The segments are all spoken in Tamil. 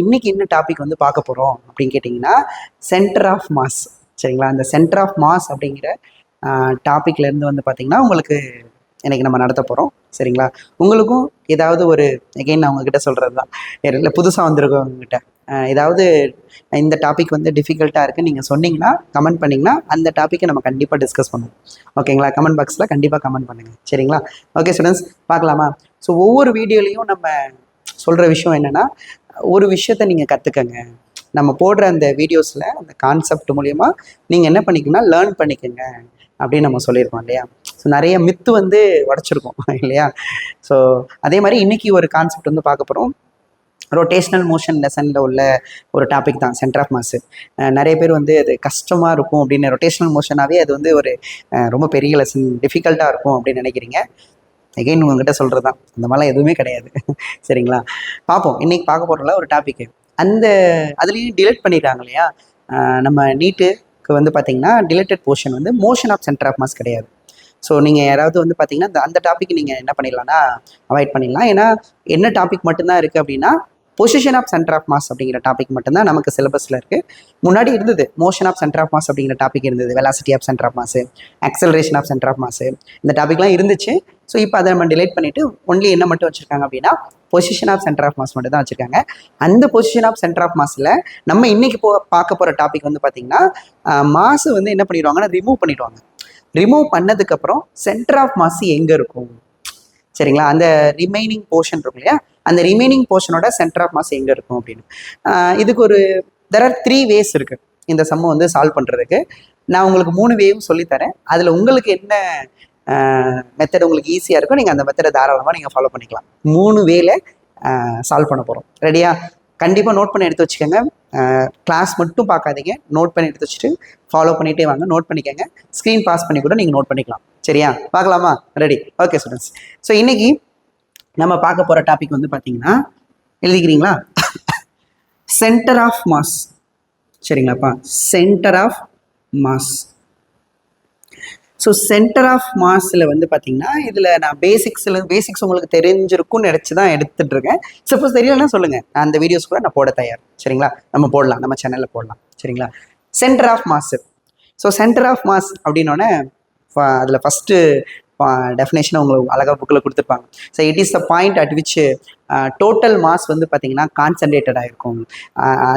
இன்னைக்கு என்ன டாபிக் வந்து பார்க்க போகிறோம் அப்படின்னு கேட்டிங்கன்னா, சென்டர் ஆஃப் மாஸ். சரிங்களா? அந்த சென்டர் ஆஃப் மாஸ் அப்படிங்கிற டாப்பிக்லேருந்து வந்து பார்த்திங்கன்னா உங்களுக்கு இன்னைக்கு நம்ம நடத்த போகிறோம். சரிங்களா? உங்களுக்கும் ஏதாவது ஒரு எகைன் நான் உங்ககிட்ட சொல்கிறது தான், இல்லை புதுசாக வந்திருக்கவங்ககிட்ட ஏதாவது இந்த டாபிக் வந்து டிஃபிகல்ட்டாக இருக்குது நீங்கள் சொன்னீங்கன்னா, கமெண்ட் பண்ணிங்கன்னா அந்த டாப்பிக்கை நம்ம கண்டிப்பாக டிஸ்கஸ் பண்ணுவோம். ஓகேங்களா? கமெண்ட் பாக்ஸில் கண்டிப்பாக கமெண்ட் பண்ணுங்கள். சரிங்களா? ஓகே ஸ்டூடெண்ட்ஸ், பார்க்கலாமா? ஸோ ஒவ்வொரு வீடியோலையும் நம்ம சொல்கிற விஷயம் என்னென்னா, ஒரு விஷயத்தை நீங்கள் கற்றுக்கங்க. நம்ம போடுற அந்த வீடியோஸில் அந்த கான்செப்ட் மூலயமா நீங்கள் என்ன பண்ணிக்கணும்னா லேர்ன் பண்ணிக்கோங்க அப்படின்னு நம்ம சொல்லியிருக்கோம் இல்லையா? ஸோ நிறைய மித்து வந்து உடச்சிருக்கோம் இல்லையா? ஸோ அதே மாதிரி இன்றைக்கி ஒரு கான்செப்ட் வந்து பார்க்க போகிறோம். ரொட்டேஷ்னல் மோஷன் லெசனில் உள்ள ஒரு டாபிக் தான் சென்டர் ஆஃப் மாஸ். நிறைய பேர் வந்து அது கஷ்டமாக இருக்கும் அப்படின்னு, ரொட்டேஷ்னல் மோஷனாகவே அது வந்து ஒரு ரொம்ப பெரிய லெசன், டிஃபிகல்ட்டாக இருக்கும் அப்படின்னு நினைக்கிறீங்க. எகைன் உங்ககிட்ட சொல்கிறது தான், அந்த மாதிரிலாம் எதுவுமே கிடையாது. சரிங்களா? பார்ப்போம். இன்றைக்கி பார்க்க போகிறோம்ல ஒரு டாப்பிக்கு, அந்த அதுலேயும் டிலீட் பண்ணிடுறாங்க இல்லையா? நம்ம நீட்டுக்கு வந்து பார்த்திங்கன்னா டிலேட்டட் போர்ஷன் வந்து motion of centre of mass கிடையாது. ஸோ நீங்கள் யாராவது வந்து பார்த்தீங்கன்னா அந்த டாபிக் நீங்கள் என்ன பண்ணிடலாம்னா அவாய்ட் பண்ணிடலாம். ஏன்னா என்ன டாபிக் மட்டும்தான் இருக்குது அப்படின்னா, position of centre of mass அப்படிங்கிற டாபிக் மட்டும்தான் நமக்கு சிலபஸில் இருக்குது. முன்னாடி இருந்தது motion of centre of mass அப்படிங்கிற டாபிக் இருந்தது, velocity of centre of mass, acceleration of centre of mass, இந்த டாபிக்லாம் இருந்துச்சு. ஸோ இப்போ அதை நம்ம டிலேட் பண்ணிவிட்டு ஒன்லி என்ன மட்டும் வச்சுருக்காங்க அப்படின்னா, position of centre of mass மட்டும் தான் வச்சுருக்காங்க. அந்த பொசிஷன் ஆஃப் சென்டர் ஆஃப் மாஸில் நம்ம இன்றைக்கி பார்க்க போகிற டாபிக் வந்து பார்த்திங்கன்னா, மாசு வந்து என்ன பண்ணிடுவாங்கன்னா ரிமூவ் பண்ணிடுவாங்க. ரிமூவ் பண்ணதுக்கப்புறம் சென்டர் ஆஃப் மாஸ் எங்கே இருக்கும்? சரிங்களா? அந்த ரிமைனிங் போர்ஷன் இருக்கும் இல்லையா, அந்த ரிமைனிங் போர்ஷனோட சென்டர் ஆஃப் மாஸ் எங்கே இருக்கும் அப்படின்னு. இதுக்கு ஒரு தெர் ஆர் 3 வேஸ் இருக்குது இந்த சம்மை வந்து சால்வ் பண்ணுறதுக்கு. நான் உங்களுக்கு 3 வேவும் சொல்லித்தரேன். அதில் உங்களுக்கு என்ன மெத்தட் உங்களுக்கு ஈஸியாக இருக்கும், நீங்கள் அந்த மெத்தடை தாராளமாக நீங்கள் ஃபாலோ பண்ணிக்கலாம். 3 வேல சால்வ் பண்ண போகிறோம். ரெடியா? கண்டிப்பாக நோட் பண்ணி எடுத்து வச்சுக்கோங்க. கிளாஸ் மட்டும் பார்க்காதீங்க, நோட் பண்ணி எடுத்து வச்சுட்டு ஃபாலோ பண்ணிகிட்டே வாங்க. நோட் பண்ணிக்கோங்க, ஸ்க்ரீன் பாஸ் பண்ணி கூட நீங்கள் நோட் பண்ணிக்கலாம். சரியா? பார்க்கலாமா? ரெடி? Okay students. ஸோ இன்றைக்கி நம்ம பார்க்க போகிற டாபிக் வந்து பார்த்தீங்கன்னா, எழுதிக்கிறீங்களா? Centre of mass. சரிங்களாப்பா? Centre of mass. So centre of மாஸில் வந்து பார்த்தீங்கன்னா, இதில் நான் பேசிக்ஸ் உங்களுக்கு தெரிஞ்சிருக்கும்னு நினச்சி தான் எடுத்துகிட்டு இருக்கேன். சப்போஸ் தெரியலன்னா சொல்லுங்கள், அந்த வீடியோஸ் கூட நான் போட தயார். சரிங்களா? நம்ம போடலாம், நம்ம சேனலில் போடலாம். சரிங்களா? Centre of mass. So centre of mass அப்படின்னோடனே அதில் ஃபஸ்ட்டு டெஃபினேஷனை உங்களுக்கு அழகாக புக்கில் கொடுத்துருப்பாங்க. So it is the point at which total mass வந்து பார்த்தீங்கன்னா கான்சன்ட்ரேட்டடாக இருக்கும்.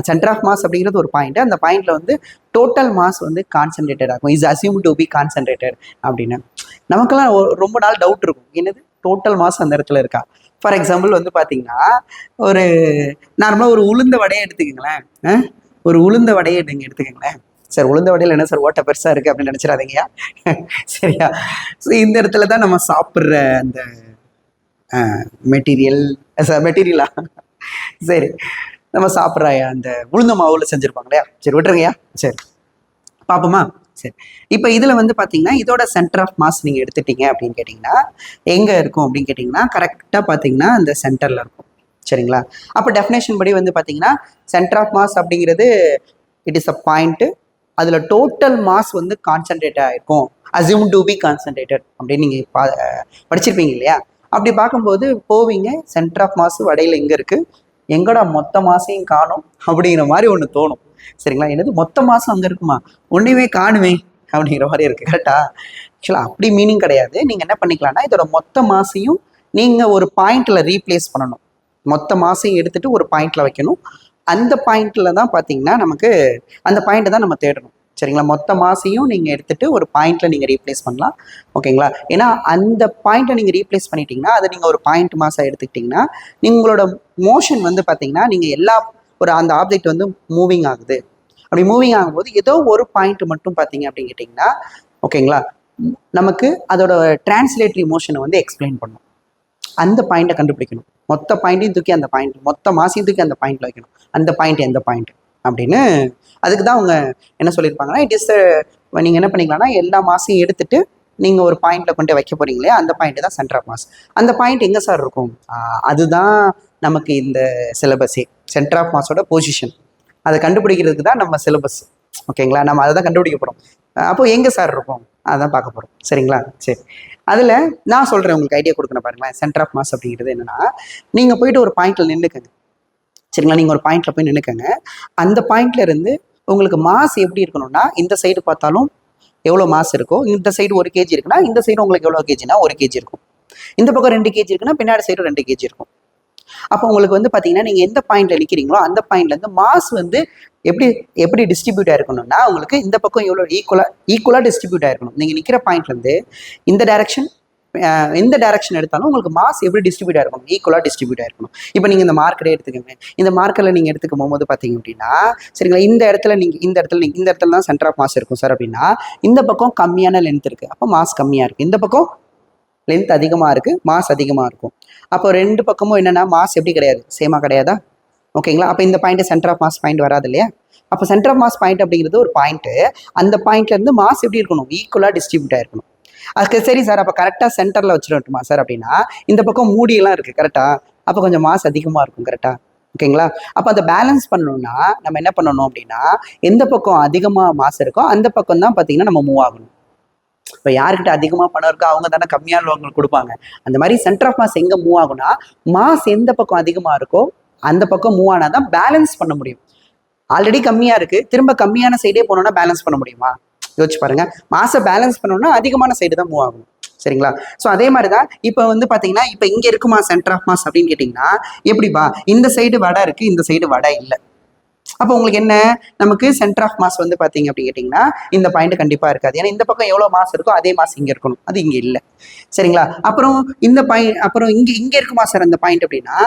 சென்டர் ஆஃப் மாஸ் அப்படிங்கிறது ஒரு பாயிண்ட், அந்த பாயிண்டில் வந்து டோட்டல் மாஸ் வந்து கான்சன்ட்ரேட்டட் ஆகும். Is assume to be concentrated அப்படின்னு நமக்கெல்லாம் ரொம்ப நாள் டவுட் இருக்கும், என்னது டோட்டல் மாஸ் அந்த இடத்துல இருக்கா? ஃபார் எக்ஸாம்பிள் வந்து பார்த்தீங்கன்னா, ஒரு நார்மலாக ஒரு உளுந்த வடையை எடுத்துக்கங்களேன். ஒரு உளுந்த வடையை நீங்கள் எடுத்துக்கங்களேன். சார் உளுந்த வடையில் என்ன சார் ஓட்ட பெருசாக இருக்குது அப்படின்னு நினச்சிடாதீங்கயா. சரியா? ஸோ இந்த இடத்துல தான் நம்ம சாப்பிட்ற அந்த மெட்டீரியலா சரி, நம்ம சாப்பிட்ற அந்த உளுந்த மாவுல செஞ்சுருப்பாங்க இல்லையா? சரி விட்டுருங்கய்யா. சரி பார்ப்போமா? சரி, இப்போ இதில் வந்து பார்த்தீங்கன்னா இதோட சென்டர் ஆஃப் மாஸ் நீங்கள் எடுத்துட்டீங்க அப்படின்னு கேட்டிங்கன்னா எங்கே இருக்கும் அப்படின்னு கேட்டிங்கன்னா, கரெக்டாக பார்த்தீங்கன்னா அந்த சென்டரில் இருக்கும். சரிங்களா? அப்போ டெஃபினேஷன் படி வந்து பார்த்தீங்கன்னா சென்டர் ஆஃப் மாஸ் அப்படிங்கிறது இட் இஸ் அ பாயிண்ட்டு, அதில் டோட்டல் மாஸ் வந்து கான்சன்ட்ரேட் ஆகிருக்கும், அசியூம் டு பி கான்சன்ட்ரேட்டட் அப்படின்னு நீங்கள் படிச்சிருப்பீங்க இல்லையா? அப்படி பார்க்கும்போது போவீங்க, சென்டர் ஆஃப் மாஸ் வடையில் எங்கே இருக்குது, எங்கடா மொத்த மாசையும் காணும் அப்படிங்கிற மாதிரி ஒன்று தோணும். சரிங்களா? என்னது மொத்த மாதம் அங்கே இருக்குமா, ஒன்றுமே காணுமே அப்படிங்கிற மாதிரி இருக்குது. கரெக்டா? ஆக்சுவலாக அப்படி மீனிங் கிடையாது. நீங்கள் என்ன பண்ணிக்கலாம்னா இதோட மொத்த மாசையும் நீங்கள் ஒரு பாயிண்டில் ரீப்ளேஸ் பண்ணணும். மொத்த மாசையும் எடுத்துகிட்டு ஒரு பாயிண்டில் வைக்கணும். அந்த பாயிண்டில் தான் பார்த்தீங்கன்னா நமக்கு அந்த பாயிண்ட்டை தான் நம்ம தேடணும். சரிங்களா? மொத்த மாசையும் நீங்கள் எடுத்துகிட்டு ஒரு பாயிண்டில் நீங்கள் ரீப்ளேஸ் பண்ணலாம். ஓகேங்களா? ஏன்னா அந்த பாயிண்ட்டை நீங்கள் ரீப்ளேஸ் பண்ணிட்டீங்கன்னா, அதை நீங்கள் ஒரு பாயிண்ட் மாசாக எடுத்துக்கிட்டிங்கன்னா, உங்களோட மோஷன் வந்து பார்த்தீங்கன்னா நீங்கள் ஒரு அந்த ஆப்ஜெக்ட் வந்து மூவிங் ஆகுது. அப்படி மூவிங் ஆகும்போது ஏதோ ஒரு பாயிண்ட் மட்டும் பார்த்தீங்க அப்படின்னு கேட்டிங்கன்னா, ஓகேங்களா, நமக்கு அதோட டிரான்ஸ்லேட்டரி மோஷனை வந்து எக்ஸ்பிளைன் பண்ணும். அந்த பாயிண்ட்டை கண்டுபிடிக்கணும். மொத்த பாயிண்ட்டையும் தூக்கி அந்த பாயிண்ட், மொத்த மாசையும் தூக்கி அந்த பாயிண்ட்டில் வைக்கணும். அந்த பாயிண்ட் எந்த பாயிண்ட் அப்படின்னு அதுக்கு தான் அவங்க என்ன சொல்லியிருப்பாங்கன்னா, இட் இஸ் நீங்கள் என்ன பண்ணிக்கலாம்னா எல்லா மாசையும் எடுத்துட்டு நீங்கள் ஒரு பாயிண்டில் கொண்டு வைக்க போகிறீங்களே, அந்த பாயிண்ட் தான் சென்டர் ஆஃப் மாஸ். அந்த பாயிண்ட் எங்கே சார் இருக்கும்? அதுதான் நமக்கு இந்த சிலபஸே, சென்டர் ஆஃப் மாஸோட பொசிஷன். அதை கண்டுபிடிக்கிறதுக்கு தான் நம்ம சிலபஸ். ஓகேங்களா? நம்ம அதை தான் கண்டுபிடிக்க போகிறோம். அப்போது எங்கே சார் இருக்கும் அதான் பார்க்க போகிறோம். சரிங்களா? சரி, அதில் நான் சொல்கிறேன் உங்களுக்கு ஐடியா கொடுக்கணும் பாருங்களேன். சென்டர் ஆஃப் மாஸ் அப்படிங்கிறது என்னென்னா, நீங்கள் போயிட்டு ஒரு பாயிண்டில் நின்றுக்குங்க. சரிங்களா? நீங்கள் ஒரு பாயிண்ட்ல போய் நின்னுக்கங்க. அந்த பாயிண்ட்ல இருந்து உங்களுக்கு மாஸ் எப்படி இருக்கணும்னா, இந்த சைடு பார்த்தாலும் எவ்வளோ மாஸ் இருக்கோ, இந்த சைடு 1 கேஜி இருக்குன்னா, இந்த சைடு உங்களுக்கு எவ்வளோ கேஜினா 1 கேஜி இருக்கும். இந்த பக்கம் 2 கேஜி இருக்குன்னா, பின்னாடி சைடு 2 கேஜி இருக்கும். அப்போ உங்களுக்கு வந்து பார்த்தீங்கன்னா, நீங்க எந்த பாயிண்ட்ல நிற்கிறீங்களோ, அந்த பாயிண்ட்ல இருந்து மாஸ் வந்து எப்படி எப்படி டிஸ்ட்ரிபியூட் ஆயிருக்கணும்னா, உங்களுக்கு இந்த பக்கம் எவ்வளோ ஈக்குவலா டிஸ்ட்ரிபியூட் ஆயிருக்கணும். நீங்க நிற்கிற பாயிண்ட்ல இருந்து இந்த டைரக்ஷன் எந்த டைரக்ஷன் எடுத்தாலும் உங்களுக்கு மாஸ் எப்படி டிஸ்ட்ரிபியூட் ஆயிருக்கணும், ஈக்குவலா டிஸ்ட்ரிபியூட் ஆயிருக்கணும். இப்போ நீங்க இந்த மார்க்கரே எடுத்துக்கோங்க. இந்த மார்க்கர்ல நீங்க எடுத்துக்கும் போது பார்த்தீங்க அப்படின்னா, சரிங்களா, இந்த இடத்துல தான் சென்டர் ஆஃப் மாஸ் இருக்கும் சார் அப்படின்னா, இந்த பக்கம் கம்மியான லென்த் இருக்கு, அப்போ மாஸ் கம்மியா இருக்கு. இந்த பக்கம் லென்த் அதிகமாக இருக்குது, மாஸ் அதிகமாக இருக்கும். அப்போ 2 பக்கமும் என்னென்னா மாஸ் எப்படி கிடையாது, சேமாக கிடையாதா? ஓகேங்களா? அப்போ இந்த point centre of mass point வராது இல்லையா? அப்போ சென்டர் ஆஃப் மாஸ் பாயிண்ட் அப்படிங்கிறது ஒரு பாயிண்ட்டு. அந்த பாயிண்ட்லேருந்து மாஸ் எப்படி இருக்கணும், ஈக்குவலாக டிஸ்ட்ரிபியூட் ஆயிருக்கணும். அதுக்கு சரி சார், அப்போ கரெக்டாக சென்டரில் வச்சுருட்டுமா சார் அப்படின்னா, இந்த பக்கம் மூடியெல்லாம் இருக்குது கரெக்டாக, அப்போ கொஞ்சம் மாஸ் அதிகமாக இருக்கும் கரெக்டாக. ஓகேங்களா? அப்போ அதை பேலன்ஸ் பண்ணணும்னா நம்ம என்ன பண்ணணும் அப்படின்னா, எந்த பக்கம் அதிகமாக மாஸ் இருக்கோ அந்த பக்கம் தான் பார்த்தீங்கன்னா நம்ம மூவ் ஆகணும். இப்போ யாருக்கிட்ட அதிகமாக பணம் இருக்கோ அவங்க தானே கம்மியான லோன்கள் கொடுப்பாங்க. அந்த மாதிரி சென்டர் ஆஃப் மாஸ் எங்கே மூவ் ஆகும்னா, மாஸ் எந்த பக்கம் அதிகமாக இருக்கோ அந்த பக்கம் மூவ் ஆனால் தான் பேலன்ஸ் பண்ண முடியும். ஆல்ரெடி கம்மியாக இருக்குது, திரும்ப கம்மியான சைடே போனோம்னா பேலன்ஸ் பண்ண முடியுமா? யோசிச்சு பாருங்க. மாசை பேலன்ஸ் பண்ணணும்னா அதிகமான சைடு தான் மூவ் ஆகும். சரிங்களா? ஸோ அதே மாதிரி தான் இப்போ வந்து பார்த்தீங்கன்னா, இப்போ இங்கே இருக்குமா சென்டர் ஆஃப் மாஸ் அப்படின்னு கேட்டிங்கன்னா, எப்படிப்பா இந்த சைடு வடை இருக்குது, இந்த சைடு வடை இல்லை. அப்போ உங்களுக்கு என்ன, நமக்கு சென்டர் ஆஃப் மாஸ் வந்து பார்த்தீங்க அப்படின்னு கேட்டிங்கன்னா, இந்த பாயிண்ட் கண்டிப்பாக இருக்காது. ஏன்னா இந்த பக்கம் எவ்வளோ மாஸ் இருக்கோ அதே மாஸ் இங்கே இருக்கணும், அது இங்கே இல்லை. சரிங்களா? அப்புறம் இந்த பாயிண்ட், அப்புறம் இங்கே இருக்குமா சார் அந்த பாயிண்ட் அப்படின்னா,